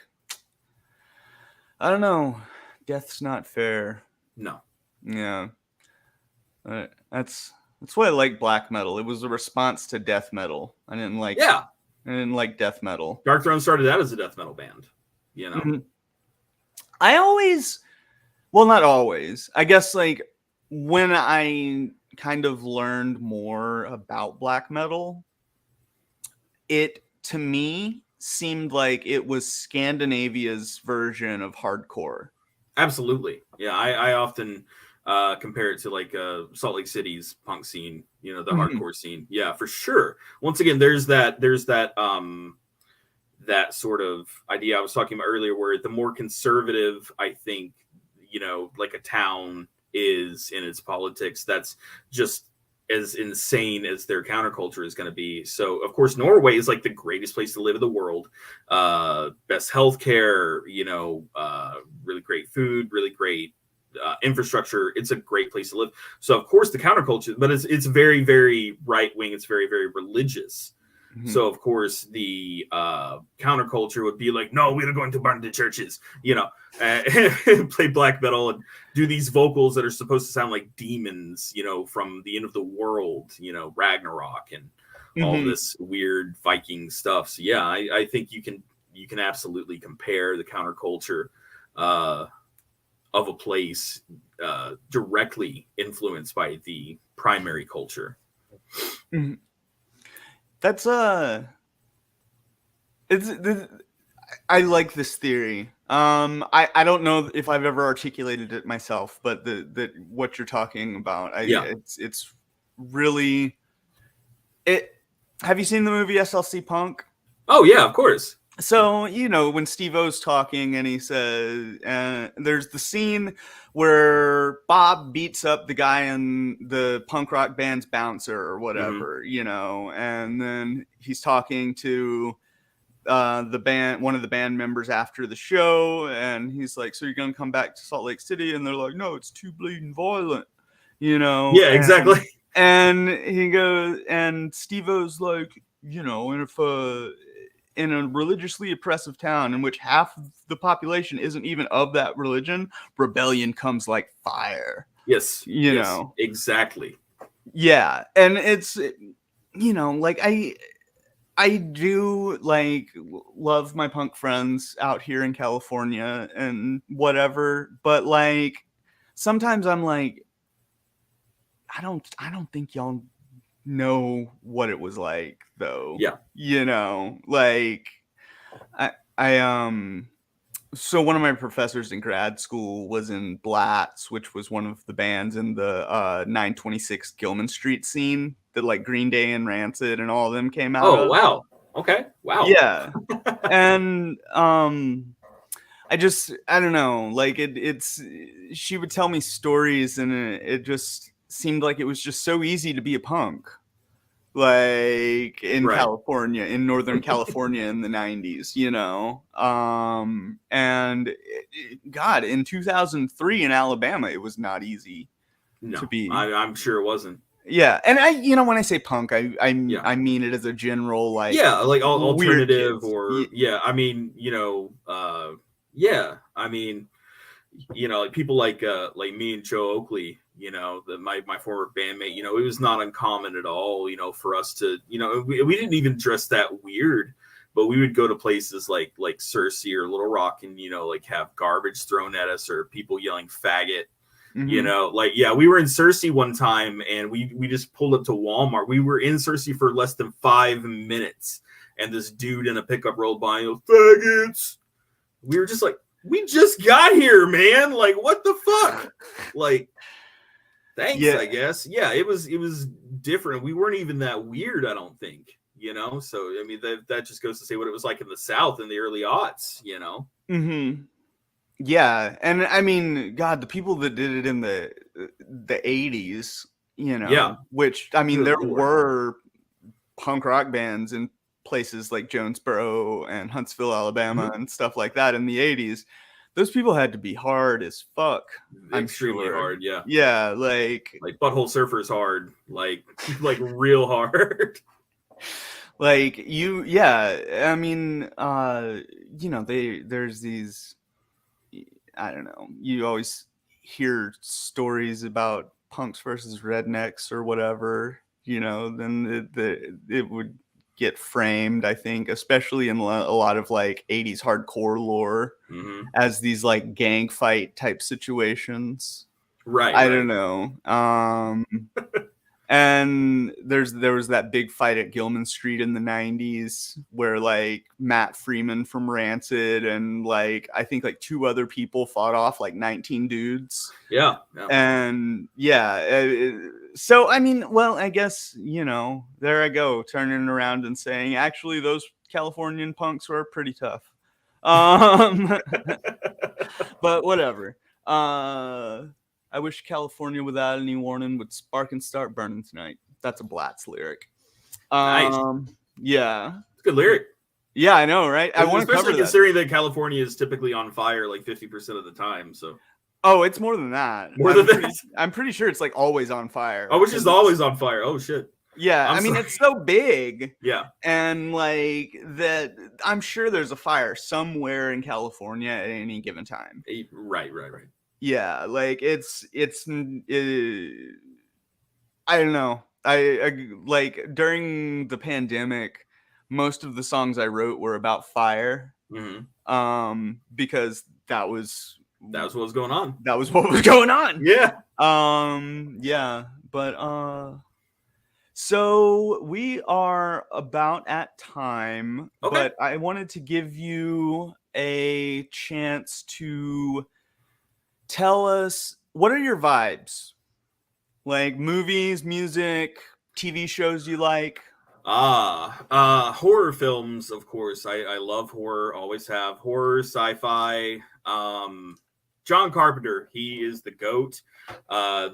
I don't know. Death's not fair. No. Yeah. That's why I like black metal. It was a response to death metal. I didn't like death metal. Darkthrone started out as a death metal band, Mm-hmm. Not always. I guess like when I kind of learned more about black metal, it to me seemed like it was Scandinavia's version of hardcore. Absolutely. Yeah, I often compare it to like Salt Lake City's punk scene, the hardcore scene. Yeah, for sure. Once again, there's that sort of idea I was talking about earlier, where the more conservative, I think, like a town is in its politics, that's just as insane as their counterculture is going to be. So of course Norway is like the greatest place to live in the world, best healthcare, really great food, really great infrastructure. It's a great place to live. So of course the counterculture, but it's very, very right wing. It's very, very religious. Mm-hmm. So of course the counterculture would be like, no, we're going to burn the churches, play black metal and do these vocals that are supposed to sound like demons, from the end of the world, Ragnarok and all this weird Viking stuff. So yeah, I think you can absolutely compare the counterculture of a place directly influenced by the primary culture. Mm-hmm. That's I like this theory. I don't know if I've ever articulated it myself, but what you're talking about, it's really it. Have you seen the movie SLC Punk? Oh yeah, of course. So, when Steve-O's talking and he says, there's the scene where Bob beats up the guy in the punk rock band's bouncer or whatever, and then he's talking to one of the band members after the show, and he's like, "So you're gonna come back to Salt Lake City?" And they're like, "No, it's too bleeding violent," Yeah, exactly. And he goes, and Steve-O's like, and if in a religiously oppressive town in which half of the population isn't even of that religion, rebellion comes like fire. Yes. Yes, exactly. Yeah. And it's, like I do like love my punk friends out here in California and whatever, but like sometimes I'm like, I don't think y'all know what it was like though. Yeah. Like I so one of my professors in grad school was in Blatz, which was one of the bands in the 926 Gilman Street scene that like Green Day and Rancid and all of them came out of. Wow. Okay. Wow. Yeah. And I don't know, like it's she would tell me stories and it just seemed like it was just so easy to be a punk. Like in California, in Northern California in the 90s, and God, in 2003 in Alabama, it was not easy to be. I'm sure it wasn't. Yeah, and I, when I say punk, I mean it as a general like like alternative or I mean I mean like people like me and Joe Oakley, my former bandmate, it was not uncommon at all, for us to, we didn't even dress that weird, but we would go to places like Cersei or Little Rock and, like have garbage thrown at us or people yelling faggot. Mm-hmm. We were in Cersei one time and we just pulled up to Walmart. We were in Cersei for less than 5 minutes and this dude in a pickup rolled by and goes, faggots. We were just like, we just got here, man. Like, what the fuck? Like, thanks, I guess. Yeah, it was different. We weren't even that weird, I don't think. So I mean that just goes to say what it was like in the South in the early aughts. Mm-hmm. Yeah, and I mean, God, the people that did it in the 80s, which I mean, there were punk rock bands in places like Jonesboro and Huntsville, Alabama, and stuff like that in the 80s. Those people had to be hard as fuck. Extremely hard, yeah. Yeah, like Butthole Surfer's hard, like real hard. Like I mean, there's these, I don't know, you always hear stories about punks versus rednecks or whatever, then it would get framed, I think, especially in a lot of like 80s hardcore lore, as these like gang fight type situations. I don't know. And there was that big fight at Gilman Street in the 90s where like Matt Freeman from Rancid and like I think like 2 other people fought off like 19 dudes. Yeah. And so I mean, well, I guess, there I go turning around and saying actually those Californian punks were pretty tough. But whatever. I wish California without any warning would spark and start burning tonight. That's a Blatz lyric. Nice. Yeah. It's a good lyric. Yeah, I know, right? I want to cover that. Especially considering that California is typically on fire like 50% of the time, so. Oh, it's more than that. I'm pretty sure it's like always on fire. Oh, it's just always on fire. Oh, shit. Yeah, I mean, it's so big. Yeah. And like that, I'm sure there's a fire somewhere in California at any given time. Right. Yeah, like it's I don't know. I like during the pandemic, most of the songs I wrote were about fire. Mm-hmm. Because that was what was going on. That was what was going on. Yeah. Yeah, but so we are about at time, but I wanted to give you a chance to tell us, what are your vibes? Like movies, music, TV shows you like? Horror films, of course. I love horror, always have. Horror, sci-fi, John Carpenter, he is the GOAT.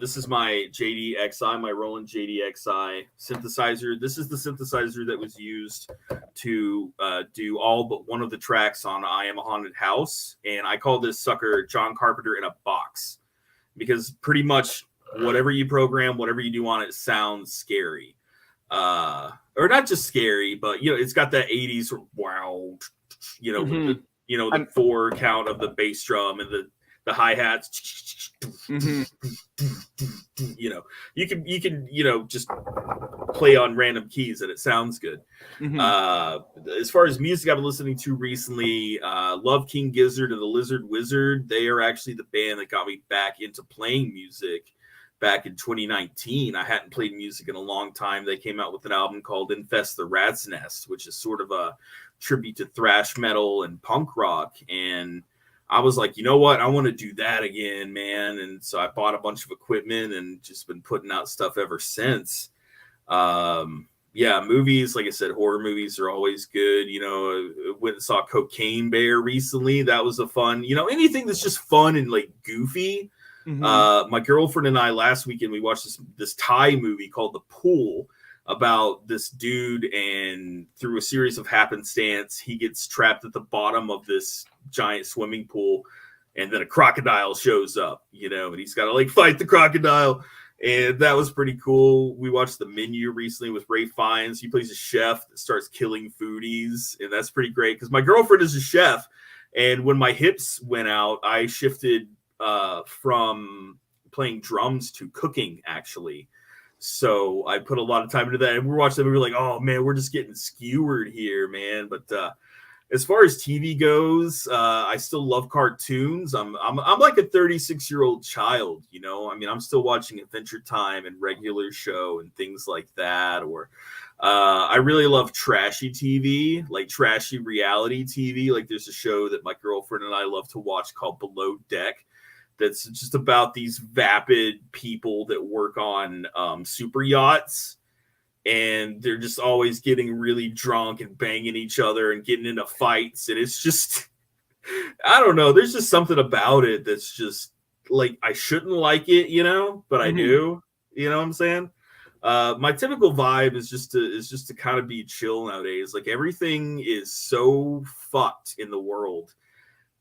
This is my JDXI, my Roland JDXI synthesizer. This is the synthesizer that was used to do all but one of the tracks on I Am a Haunted House. And I call this sucker John Carpenter in a box, because pretty much whatever you program, whatever you do on it sounds scary. Or not just scary, but it's got that 80s wow, with the 4 count of the bass drum and the hi-hats. You can just play on random keys and it sounds good. As far as music I've been listening to recently, love King Gizzard and the Lizard Wizard. They are actually the band that got me back into playing music back in 2019. I hadn't played music in a long time. They came out with an album called Infest the Rat's Nest, which is sort of a tribute to thrash metal and punk rock. And I was like, you know what? I want to do that again, man. And so I bought a bunch of equipment and just been putting out stuff ever since. Movies, like I said, horror movies are always good. Went and saw Cocaine Bear recently. That was a fun, anything that's just fun and like goofy. My girlfriend and I last weekend, we watched this Thai movie called The Pool, about this dude, and through a series of happenstance, he gets trapped at the bottom of this giant swimming pool, and then a crocodile shows up, and he's got to like fight the crocodile, and that was pretty cool. We watched The Menu recently with Ray Fiennes. He plays a chef that starts killing foodies, and that's pretty great because my girlfriend is a chef, and when my hips went out, I shifted from playing drums to cooking, actually. So I put a lot of time into that, and we're watching that movie like, oh man, we're just getting skewered here, man. But as far as TV goes, I still love cartoons. I'm like a 36-year-old child, I'm still watching Adventure Time and Regular Show and things like that. Or I really love trashy TV, like trashy reality TV. Like there's a show that my girlfriend and I love to watch called Below Deck. That's just about these vapid people that work on super yachts, and they're just always getting really drunk and banging each other and getting into fights. And it's just, I don't know. There's just something about it that's just like, I shouldn't like it, but I do, what I'm saying? My typical vibe is just to kind of be chill nowadays. Like everything is so fucked in the world.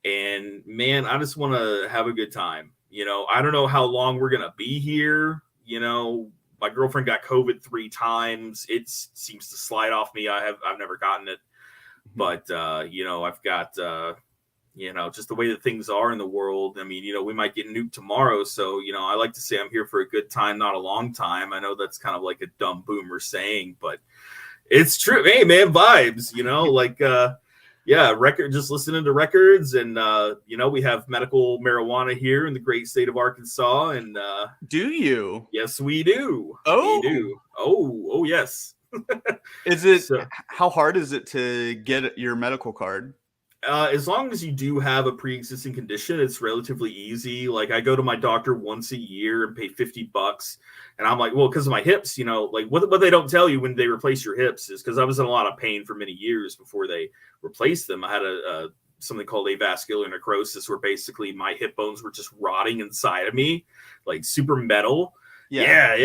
And man, I just want to have a good time. I don't know how long we're going to be here. My girlfriend got COVID 3 times. It seems to slide off me. I've never gotten it, but I've got, just the way that things are in the world. I mean, we might get nuked tomorrow. So, I like to say I'm here for a good time, not a long time. I know that's kind of like a dumb boomer saying, but it's true. Hey man, vibes, record, just listening to records, and we have medical marijuana here in the great state of Arkansas. And do you? Yes, we do. Oh, we do. Oh, yes. Is it? So, how hard is it to get your medical card? As long as you do have a pre-existing condition, it's relatively easy. Like I go to my doctor once a year and pay $50, and I'm like, well, because of my hips, like what they don't tell you when they replace your hips is because I was in a lot of pain for many years before they replaced them. I had something called avascular necrosis, where basically my hip bones were just rotting inside of me, like super metal. Yeah.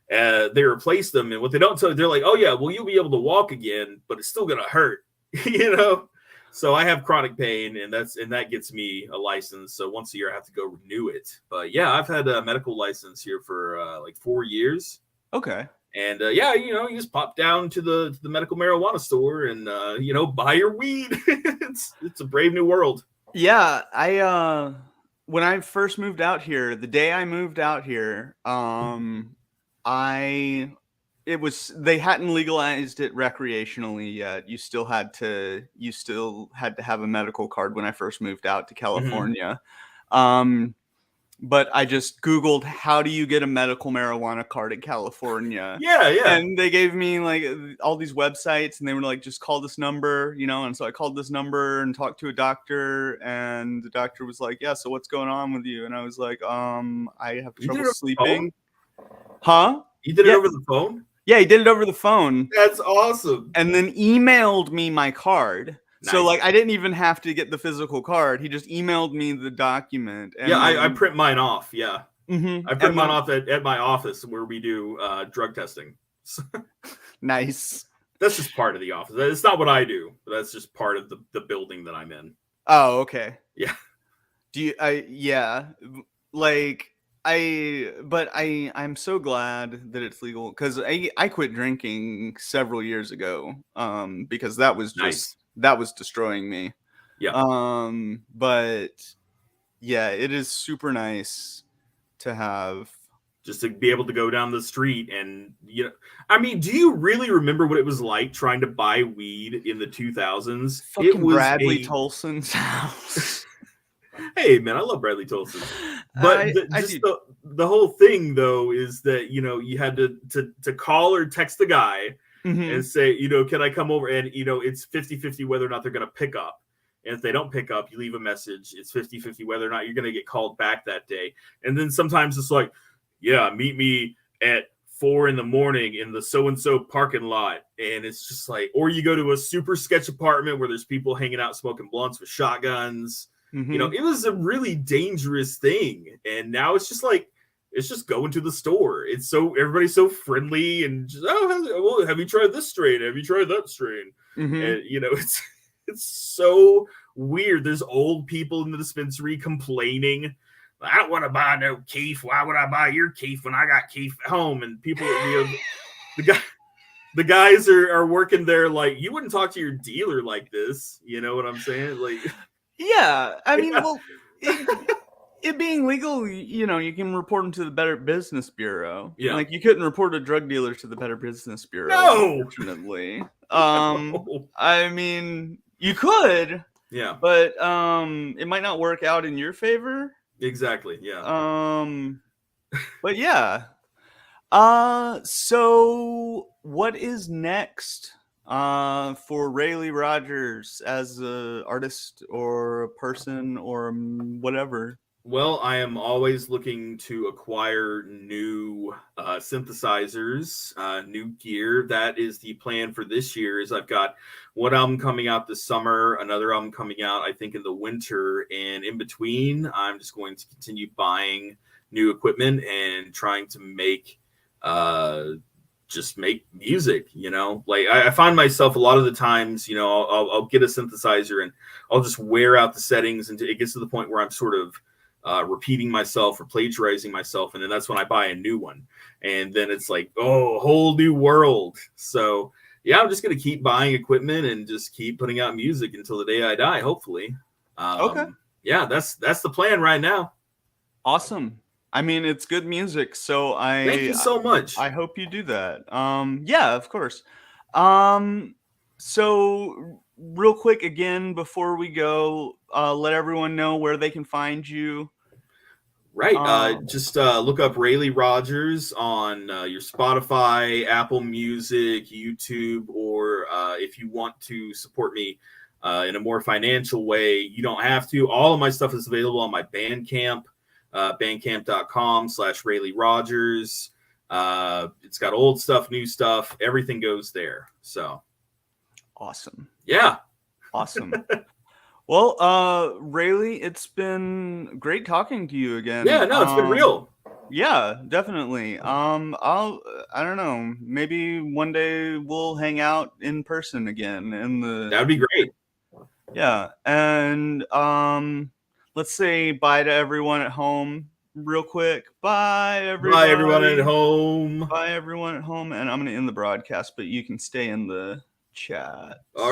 They replaced them, and what they don't tell you, they're like, oh yeah, well you'll be able to walk again, but it's still gonna hurt, So I have chronic pain, and that gets me a license. So once a year I have to go renew it. But yeah, I've had a medical license here for like 4 years. Okay. And you just pop down to the medical marijuana store and buy your weed. it's a brave new world. Yeah, I when I first moved out here, the day I moved out here, they hadn't legalized it recreationally yet. You still had to have a medical card when I first moved out to California. But I just Googled, how do you get a medical marijuana card in California? Yeah. And they gave me like all these websites, and they were like, just call this number, and so I called this number and talked to a doctor, and the doctor was like, yeah, so what's going on with you? And I was like, I have trouble sleeping. Huh? You did it over the phone? Yeah, he did it over the phone. That's awesome. And then emailed me my card. So, Nice. like, I didn't even have to get the physical card. He just emailed me the document. And Yeah, I then, print mine off. Yeah, mhm, I print and mine then off at my office where we do drug testing. nice. That's just part of the office. It's not what I do, but that's just part of the building that I'm in. Oh, okay. Yeah. Yeah, like I'm so glad that it's legal because I quit drinking several years ago, because that was Nice. destroying me. Yeah. But yeah, it is super nice to have. Just to be able to go down the street and, I mean, do you really remember what it was like trying to buy weed in the 2000s? It Fucking was Bradley Tolson's house. Hey man, I love Bradley Tolson. But the whole thing though is that you had to call or text the guy and say, can I come over? And it's 50-50 whether or not they're gonna pick up. And if they don't pick up, you leave a message. It's 50-50 whether or not you're gonna get called back that day. And then sometimes it's like, yeah, meet me at 4 a.m. in the so-and-so parking lot. And it's just like, or you go to a super sketch apartment where there's people hanging out smoking blunts with shotguns. It was a really dangerous thing. And now it's just like, it's just going to the store. It's so, everybody's so friendly and just, have you tried this strain? Have you tried that strain? And it's so weird. There's old people in the dispensary complaining, I don't want to buy no keef. Why would I buy your keef when I got keef at home? And people, the guys are working there like, you wouldn't talk to your dealer like this. You know what I'm saying? Like, yeah, I mean, well, it being legal, you can report them to the Better Business Bureau. Yeah, like you couldn't report a drug dealer to the Better Business Bureau. No, unfortunately. No. I mean, you could. Yeah, but it might not work out in your favor. Exactly. Yeah. But yeah. So what is next for Rayleigh Rogers as an artist or a person or whatever? Well, I am always looking to acquire new synthesizers, new gear. That is the plan for this year. Is I've got one album coming out this summer, another album coming out, I think, in the winter, and in between, I'm just going to continue buying new equipment and trying to make music. Like I find myself a lot of the times, I'll get a synthesizer and I'll just wear out the settings, and it gets to the point where I'm sort of repeating myself or plagiarizing myself, and then that's when I buy a new one, and then it's like, a whole new world. So yeah, I'm just gonna keep buying equipment and just keep putting out music until the day I die, hopefully. Okay. Yeah, that's the plan right now. Awesome. I mean, it's good music, so thank you so much. I hope you do that. Yeah, of course. So real quick again before we go, let everyone know where they can find you. Right. Just look up Rayleigh Rogers on your Spotify, Apple Music, YouTube, or if you want to support me in a more financial way, you don't have to. All of my stuff is available on my Bandcamp, bandcamp.com/Rayleigh Rogers. It's got old stuff, new stuff. Everything goes there. So awesome. Yeah. Awesome. Well, Rayleigh, it's been great talking to you again. Yeah, no, it's been real. Yeah, definitely. I don't know, maybe one day we'll hang out in person again That'd be great. Yeah. And let's say bye to everyone at home real quick. Bye everybody. Bye everyone at home. Bye everyone at home. And I'm gonna end the broadcast, but you can stay in the chat. All